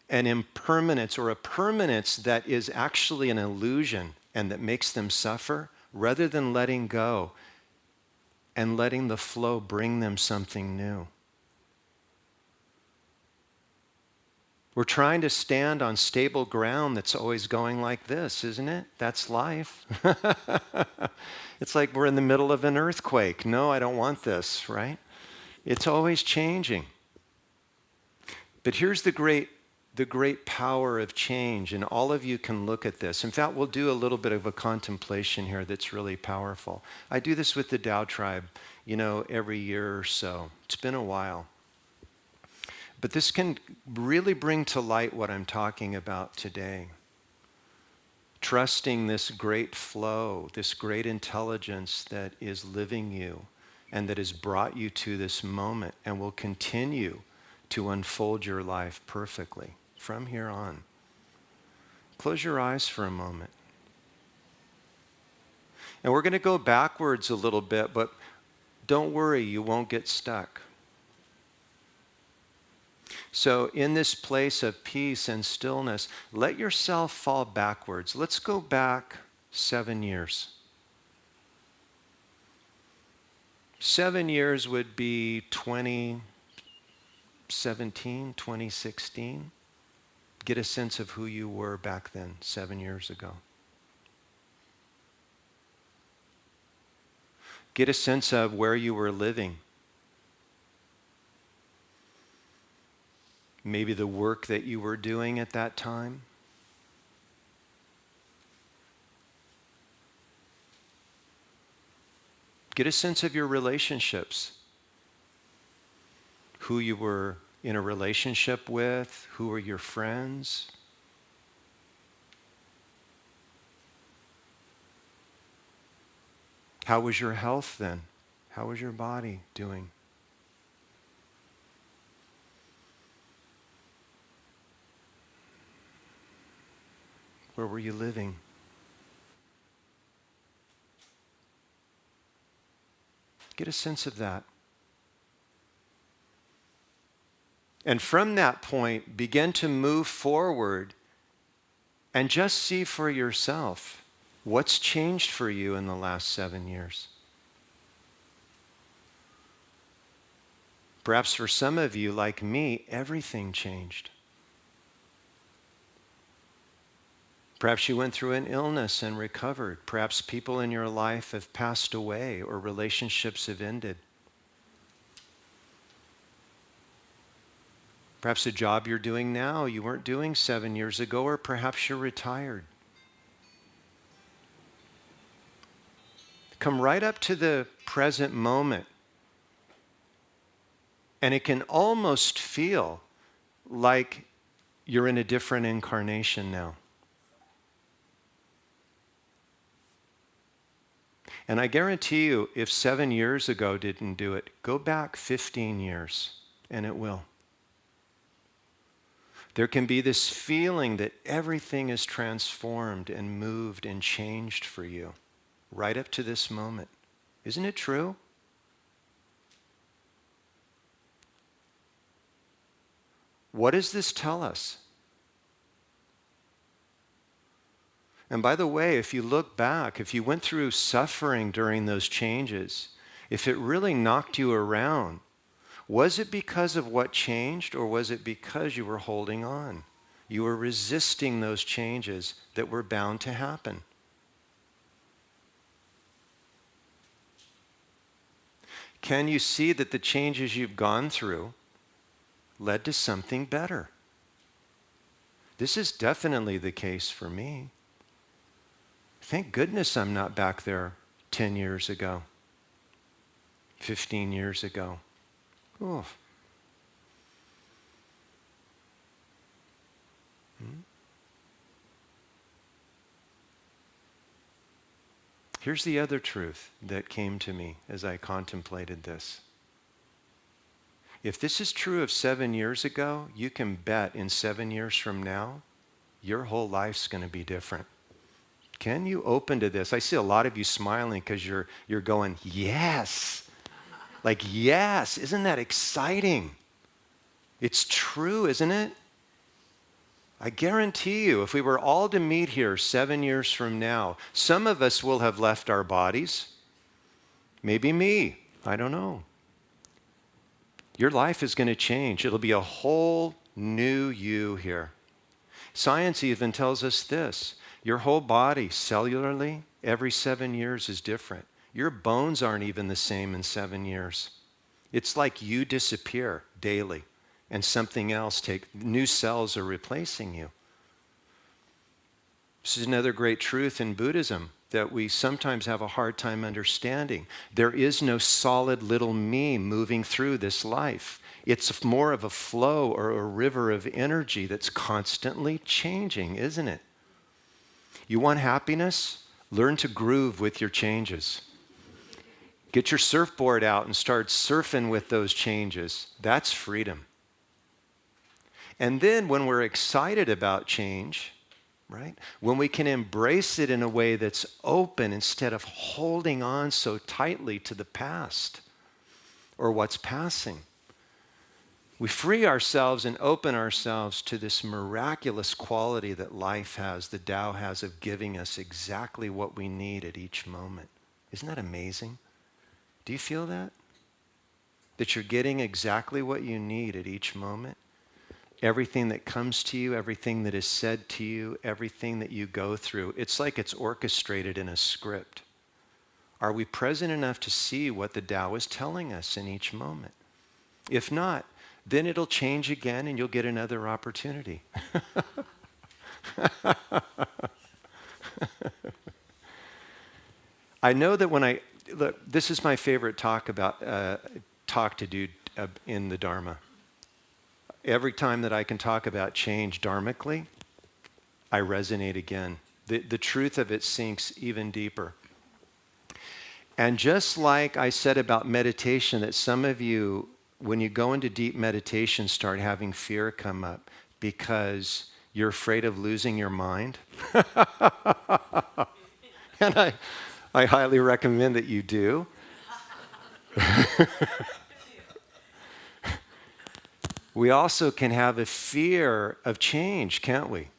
an impermanence or a permanence that is actually an illusion and that makes them suffer, rather than letting go and letting the flow bring them something new. We're trying to stand on stable ground that's always going like this, isn't it? That's life. It's like we're in the middle of an earthquake. No, I don't want this, right? It's always changing. But here's the great power of change, and all of you can look at this. In fact, we'll do a little bit of a contemplation here that's really powerful. I do this with the Tao tribe, every year or so. It's been a while. But this can really bring to light what I'm talking about today. Trusting this great flow, this great intelligence that is living you and that has brought you to this moment and will continue to unfold your life perfectly from here on. Close your eyes for a moment. And we're going to go backwards a little bit, but don't worry, you won't get stuck. So in this place of peace and stillness, let yourself fall backwards. Let's go back 7 years. 7 years would be 2017, 2016. Get a sense of who you were back then, 7 years ago. Get a sense of where you were living. Maybe the work that you were doing at that time. Get a sense of your relationships. Who you were in a relationship with, who were your friends. How was your health then? How was your body doing? Where were you living? Get a sense of that. And from that point, begin to move forward and just see for yourself what's changed for you in the last 7 years. Perhaps for some of you, like me, everything changed. Perhaps you went through an illness and recovered. Perhaps people in your life have passed away or relationships have ended. Perhaps a job you're doing now you weren't doing 7 years ago, or perhaps you're retired. Come right up to the present moment. And it can almost feel like you're in a different incarnation now. And I guarantee you, if 7 years ago didn't do it, go back 15 years, and it will. There can be this feeling that everything is transformed and moved and changed for you right up to this moment. Isn't it true? What does this tell us? And by the way, if you look back, if you went through suffering during those changes, if it really knocked you around, was it because of what changed, or was it because you were holding on? You were resisting those changes that were bound to happen. Can you see that the changes you've gone through led to something better? This is definitely the case for me. Thank goodness I'm not back there 10 years ago, 15 years ago. Oof. Here's the other truth that came to me as I contemplated this. If this is true of 7 years ago, you can bet in 7 years from now, your whole life's going to be different. Can you open to this? I see a lot of you smiling because you're going, yes. Like, yes. Isn't that exciting? It's true, isn't it? I guarantee you, if we were all to meet here 7 years from now, some of us will have left our bodies. Maybe me. I don't know. Your life is going to change. It'll be a whole new you here. Science even tells us this. Your whole body, cellularly, every 7 years is different. Your bones aren't even the same in 7 years. It's like you disappear daily and something else new cells are replacing you. This is another great truth in Buddhism that we sometimes have a hard time understanding. There is no solid little me moving through this life. It's more of a flow or a river of energy that's constantly changing, isn't it? You want happiness? Learn to groove with your changes. Get your surfboard out and start surfing with those changes. That's freedom. And then when we're excited about change, right? When we can embrace it in a way that's open instead of holding on so tightly to the past or what's passing, we free ourselves and open ourselves to this miraculous quality that life has, the Tao has, of giving us exactly what we need at each moment. Isn't that amazing? Do you feel that? That you're getting exactly what you need at each moment? Everything that comes to you, everything that is said to you, everything that you go through, it's like it's orchestrated in a script. Are we present enough to see what the Tao is telling us in each moment? If not, then it'll change again and you'll get another opportunity. I know that look, this is my favorite talk to do in the Dharma. Every time that I can talk about change dharmically, I resonate again. The truth of it sinks even deeper. And just like I said about meditation, that some of you, when you go into deep meditation, start having fear come up because you're afraid of losing your mind. And I highly recommend that you do. We also can have a fear of change, can't we?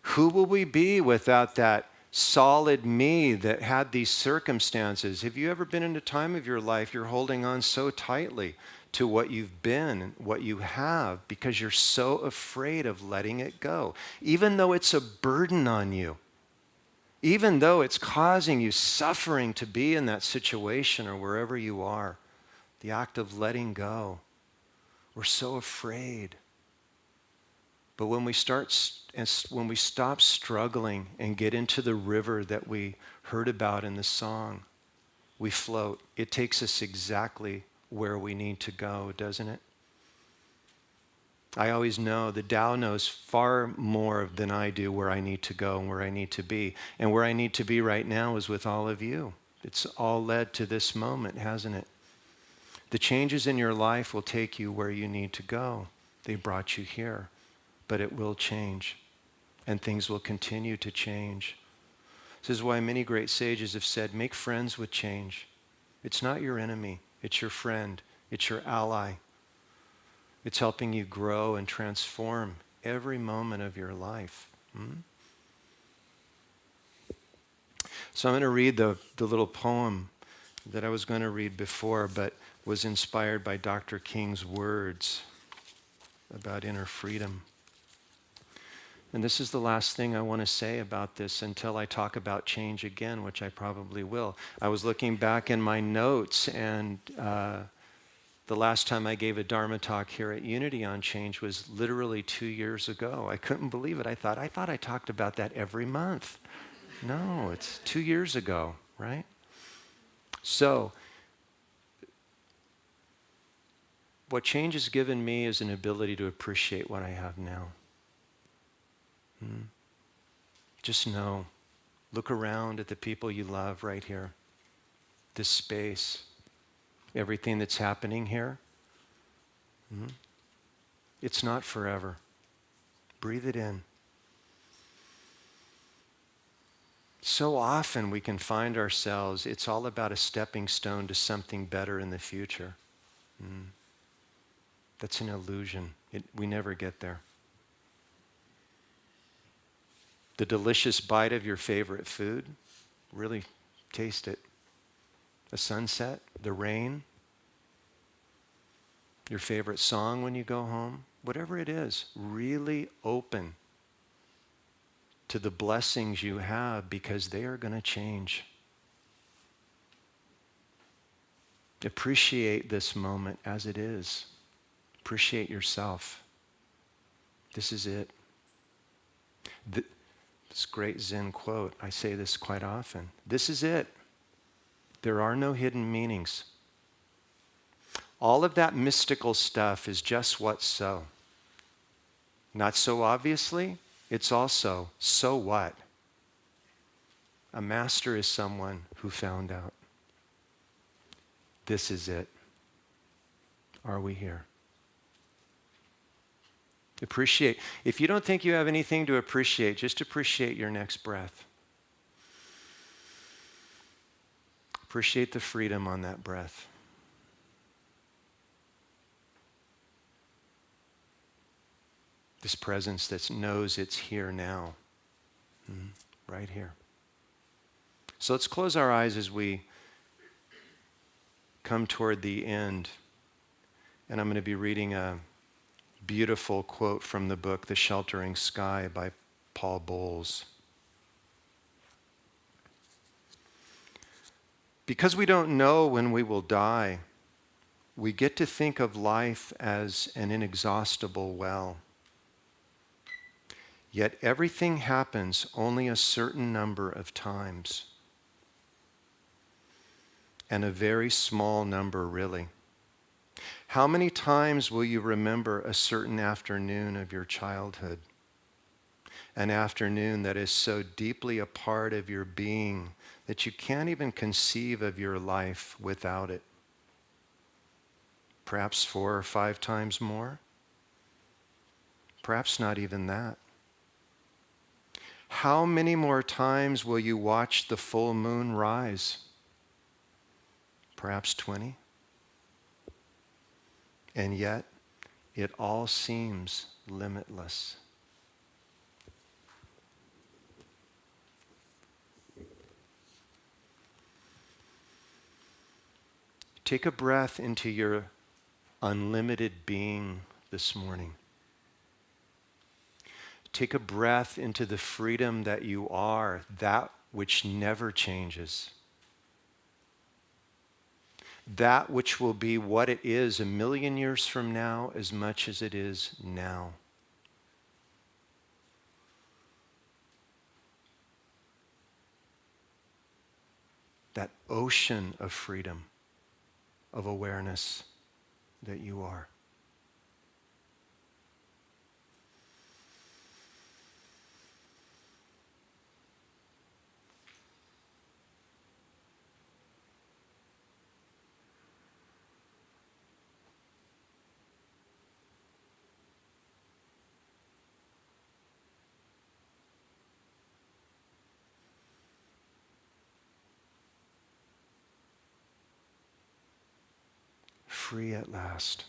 Who will we be without that solid me that had these circumstances? Have you ever been in a time of your life you're holding on so tightly to what you've been, what you have, because you're so afraid of letting it go, even though it's a burden on you, even though it's causing you suffering to be in that situation or wherever you are, the act of letting go. We're so afraid. But when we stop struggling and get into the river that we heard about in the song, we float. It takes us exactly where we need to go, doesn't it? I always know the Tao knows far more than I do where I need to go and where I need to be. And where I need to be right now is with all of you. It's all led to this moment, hasn't it? The changes in your life will take you where you need to go. They brought you here, but it will change, and things will continue to change. This is why many great sages have said, make friends with change. It's not your enemy, it's your friend, it's your ally. It's helping you grow and transform every moment of your life. So I'm going to read the little poem that I was going to read before, but was inspired by Dr. King's words about inner freedom. And this is the last thing I want to say about this until I talk about change again, which I probably will. I was looking back in my notes, and the last time I gave a Dharma talk here at Unity on change was literally 2 years ago. I couldn't believe it. I thought I talked about that every month. No, it's 2 years ago, right? So, what change has given me is an ability to appreciate what I have now. Just know Look around at the people you love right here. This space, everything that's happening here. It's not forever. Breathe it in. So often we can find ourselves, it's all about a stepping stone to something better in the future. That's an illusion. We never get there. The delicious bite of your favorite food, really taste it. A sunset, the rain, your favorite song when you go home, whatever it is, really open to the blessings you have because they are going to change. Appreciate this moment as it is. Appreciate yourself. This is it. This great Zen quote, I say this quite often. This is it. There are no hidden meanings. All of that mystical stuff is just what's so. Not so obviously, it's also so what. A master is someone who found out. This is it. Are we here? Appreciate. If you don't think you have anything to appreciate, just appreciate your next breath. Appreciate the freedom on that breath. This presence that knows it's here now. Right here. So let's close our eyes as we come toward the end. And I'm going to be reading a beautiful quote from the book, The Sheltering Sky by Paul Bowles. Because we don't know when we will die, we get to think of life as an inexhaustible well. Yet everything happens only a certain number of times. And a very small number, really. How many times will you remember a certain afternoon of your childhood? An afternoon that is so deeply a part of your being that you can't even conceive of your life without it. Perhaps 4 or 5 times more. Perhaps not even that. How many more times will you watch the full moon rise? Perhaps 20. And yet, it all seems limitless. Take a breath into your unlimited being this morning. Take a breath into the freedom that you are, that which never changes. That which will be what it is 1,000,000 years from now as much as it is now. That ocean of freedom, of awareness that you are. Free at last.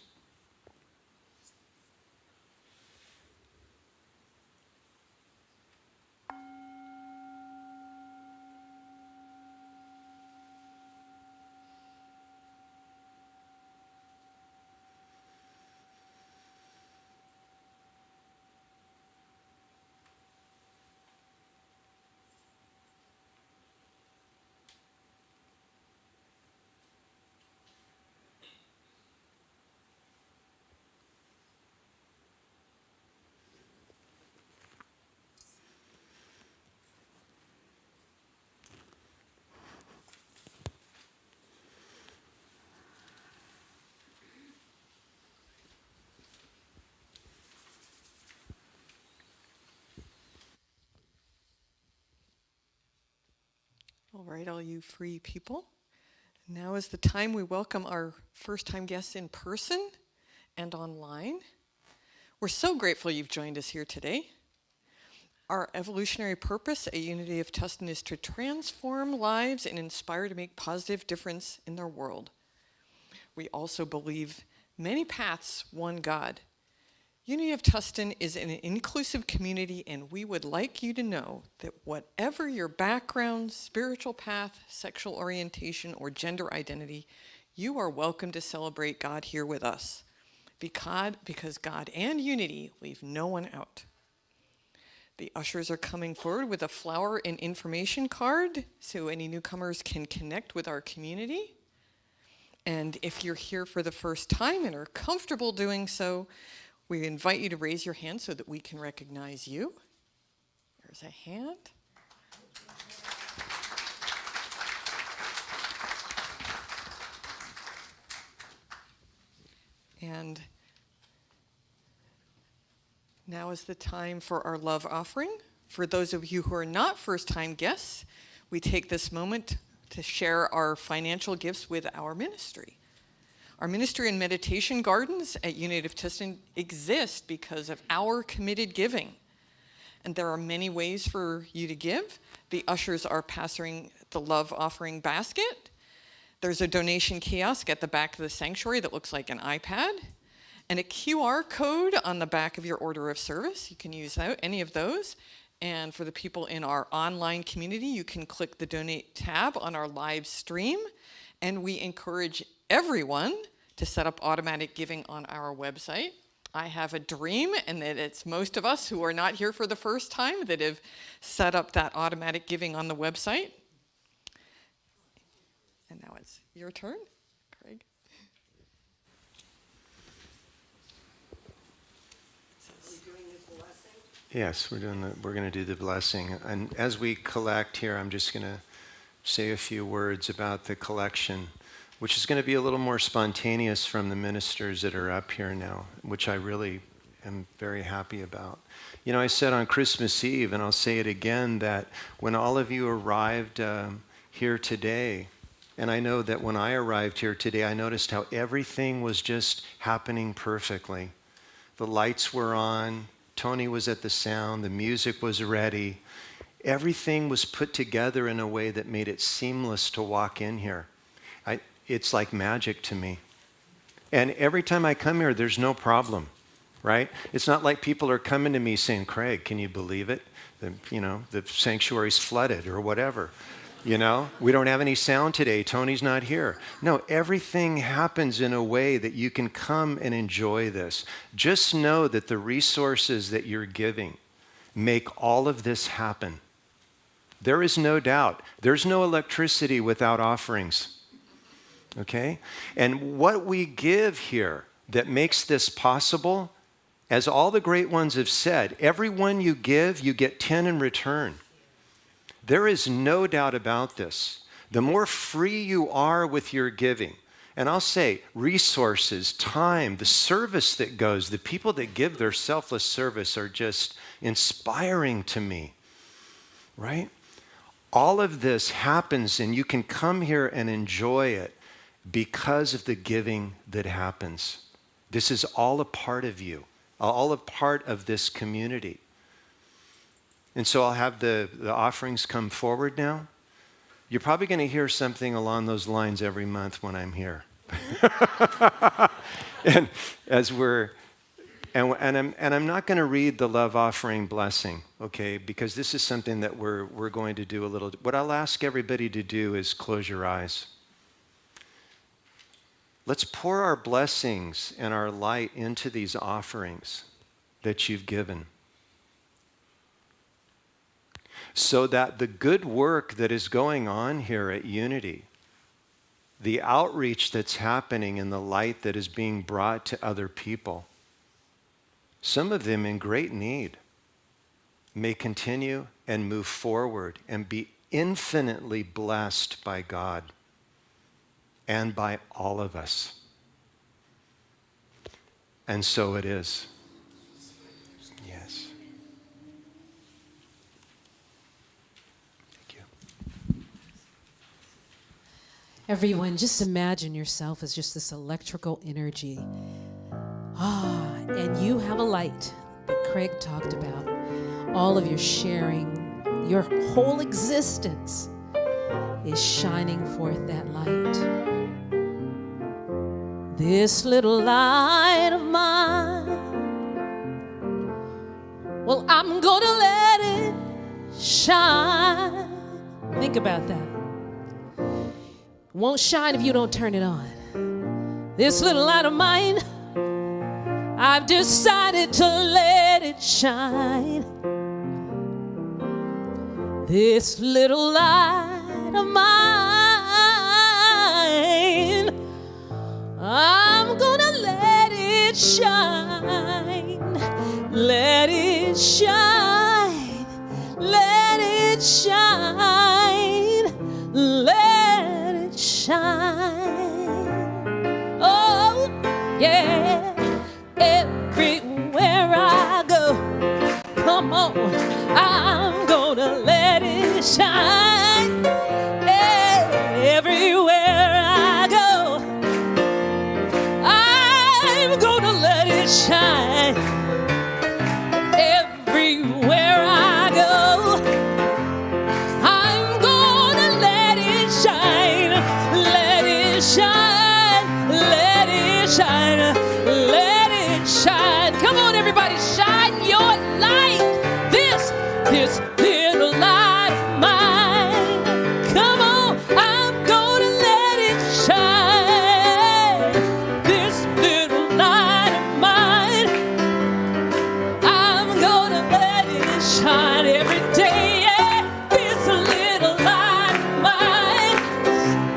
All right, all you free people. Now is the time we welcome our first-time guests in person and online. We're so grateful you've joined us here today. Our evolutionary purpose at Unity of Tustin is to transform lives and inspire to make positive difference in their world. We also believe many paths, one God. Unity of Tustin is an inclusive community, and we would like you to know that whatever your background, spiritual path, sexual orientation, or gender identity, you are welcome to celebrate God here with us, because God and Unity leave no one out. The ushers are coming forward with a flower and information card so any newcomers can connect with our community. And if you're here for the first time and are comfortable doing so, we invite you to raise your hand so that we can recognize you. There's a hand. And now is the time for our love offering. For those of you who are not first-time guests, we take this moment to share our financial gifts with our ministry. Our ministry and meditation gardens at Unity of Tustin exist because of our committed giving. And there are many ways for you to give. The ushers are passing the love offering basket. There's a donation kiosk at the back of the sanctuary that looks like an iPad, and a QR code on the back of your order of service. You can use any of those. And for the people in our online community, you can click the donate tab on our live stream. And we encourage everyone to set up automatic giving on our website. I have a dream, and that it's most of us who are not here for the first time that have set up that automatic giving on the website. And now it's your turn, Craig. Yes, we're going to do the blessing. And as we collect here, I'm just going to say a few words about the collection, which is going to be a little more spontaneous from the ministers that are up here now, which I really am very happy about. You know, I said on Christmas Eve, and I'll say it again, that when all of you arrived here today, and I know that when I arrived here today, I noticed how everything was just happening perfectly. The lights were on, Tony was at the sound, the music was ready. Everything was put together in a way that made it seamless to walk in here. It's like magic to me. And every time I come here, there's no problem, right? It's not like people are coming to me saying, Craig, can you believe it? The sanctuary's flooded or whatever. We don't have any sound today. Tony's not here. No, everything happens in a way that you can come and enjoy this. Just know that the resources that you're giving make all of this happen. There is no doubt. There's no electricity without offerings. Okay? And what we give here that makes this possible, as all the great ones have said, every one you give, you get 10 in return. There is no doubt about this. The more free you are with your giving, and I'll say resources, time, the service that goes, the people that give their selfless service are just inspiring to me, right? All of this happens, and you can come here and enjoy it because of the giving that happens. This is all a part of you, all a part of this community. And so I'll have the offerings come forward now. You're probably going to hear something along those lines every month when I'm here. and I'm not going to read the love offering blessing, okay? Because this is something that we're going to do a little. What I'll ask everybody to do is close your eyes. Let's pour our blessings and our light into these offerings that you've given, so that the good work that is going on here at Unity, the outreach that's happening and the light that is being brought to other people, some of them in great need, may continue and move forward and be infinitely blessed by God and by all of us. And so it is. Yes. Thank you. Everyone, just imagine yourself as just this electrical energy. And you have a light that Craig talked about. All of your sharing, your whole existence is shining forth that light. This little light of mine, well, I'm gonna let it shine. Think about that. Won't shine if you don't turn it on. This little light of mine, I've decided to let it shine. This little light of mine, I'm gonna let it shine. Let it shine. Let it shine. Let it shine. Oh, yeah. Everywhere I go, come on, I'm gonna let it shine. Everywhere I go, I'm gonna let it shine. Everywhere I go, I'm gonna let it shine. Let it shine. Let it shine. Let it shine. Come on, everybody, shine your light. This little light of mine. Come on, I'm gonna let it shine. This little light of mine, I'm gonna let it shine every day. Yeah. This little light of mine,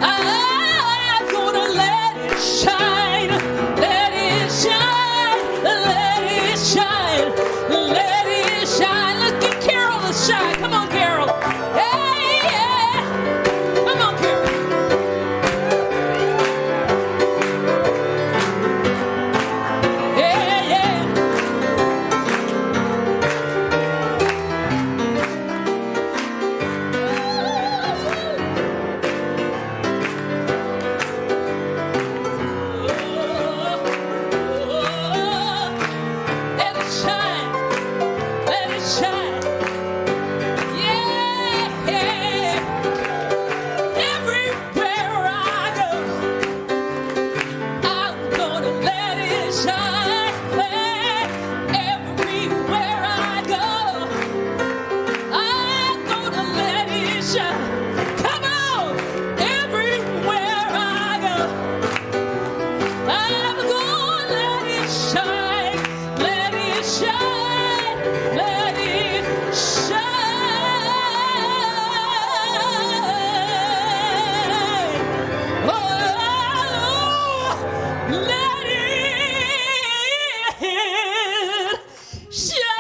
I'm gonna let it shine. Let it shine. Let it shine. Let it shine. Let's get Carol to shine. Come on, Carol. Hey, yeah. Come on, Carol. Yeah, yeah. Let it shine. Let it shine. Yeah, yeah. Everywhere I go, I'm gonna let it shine. Everywhere I go, I'm gonna let it shine. Come on, everywhere I go, I'm gonna let it shine. Let it shine. Let it shine. Oh, let it shine.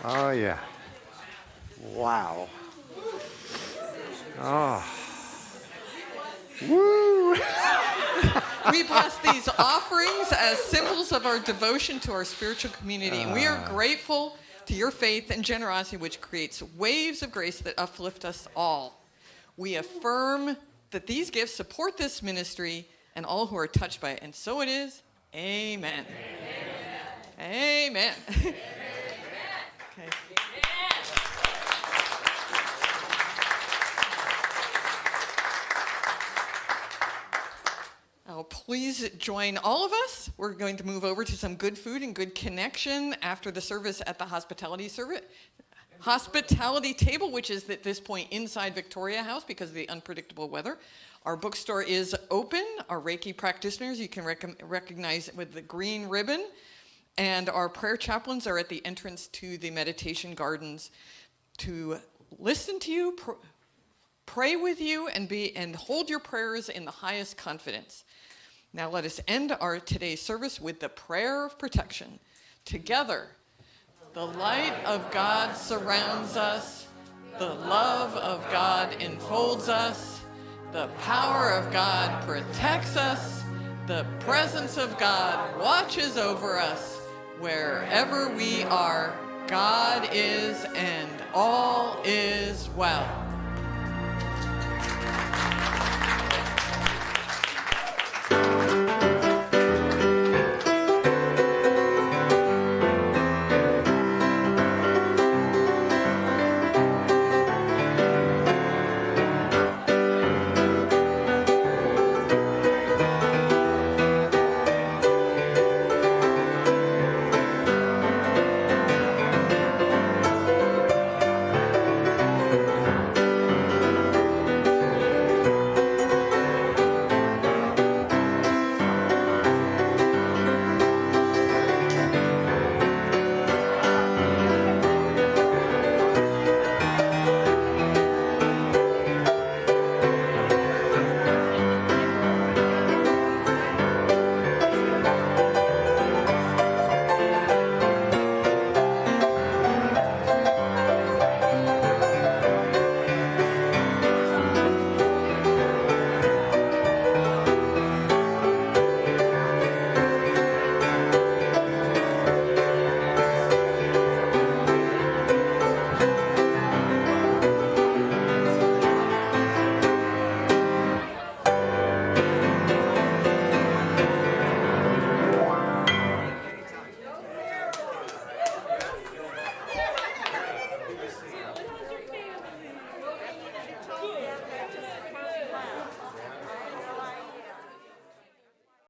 Oh, yeah. Wow. Oh. Woo. We bless these offerings as symbols of our devotion to our spiritual community, and we are grateful to your faith and generosity, which creates waves of grace that uplift us all. We affirm that these gifts support this ministry and all who are touched by it, and so it is. Amen. Amen. Amen. Okay. Now, please join all of us. We're going to move over to some good food and good connection after the service at the hospitality table, which is at this point inside Victoria House because of the unpredictable weather. Our bookstore is open. Our Reiki practitioners you can recognize with the green ribbon. And our prayer chaplains are at the entrance to the meditation gardens to listen to you, pray with you, and hold your prayers in the highest confidence. Now let us end our today's service with the prayer of protection. Together, The light of God surrounds us. The love of God enfolds us. The power of God protects us. The presence of God watches over us. Wherever we are, God is, and all is well.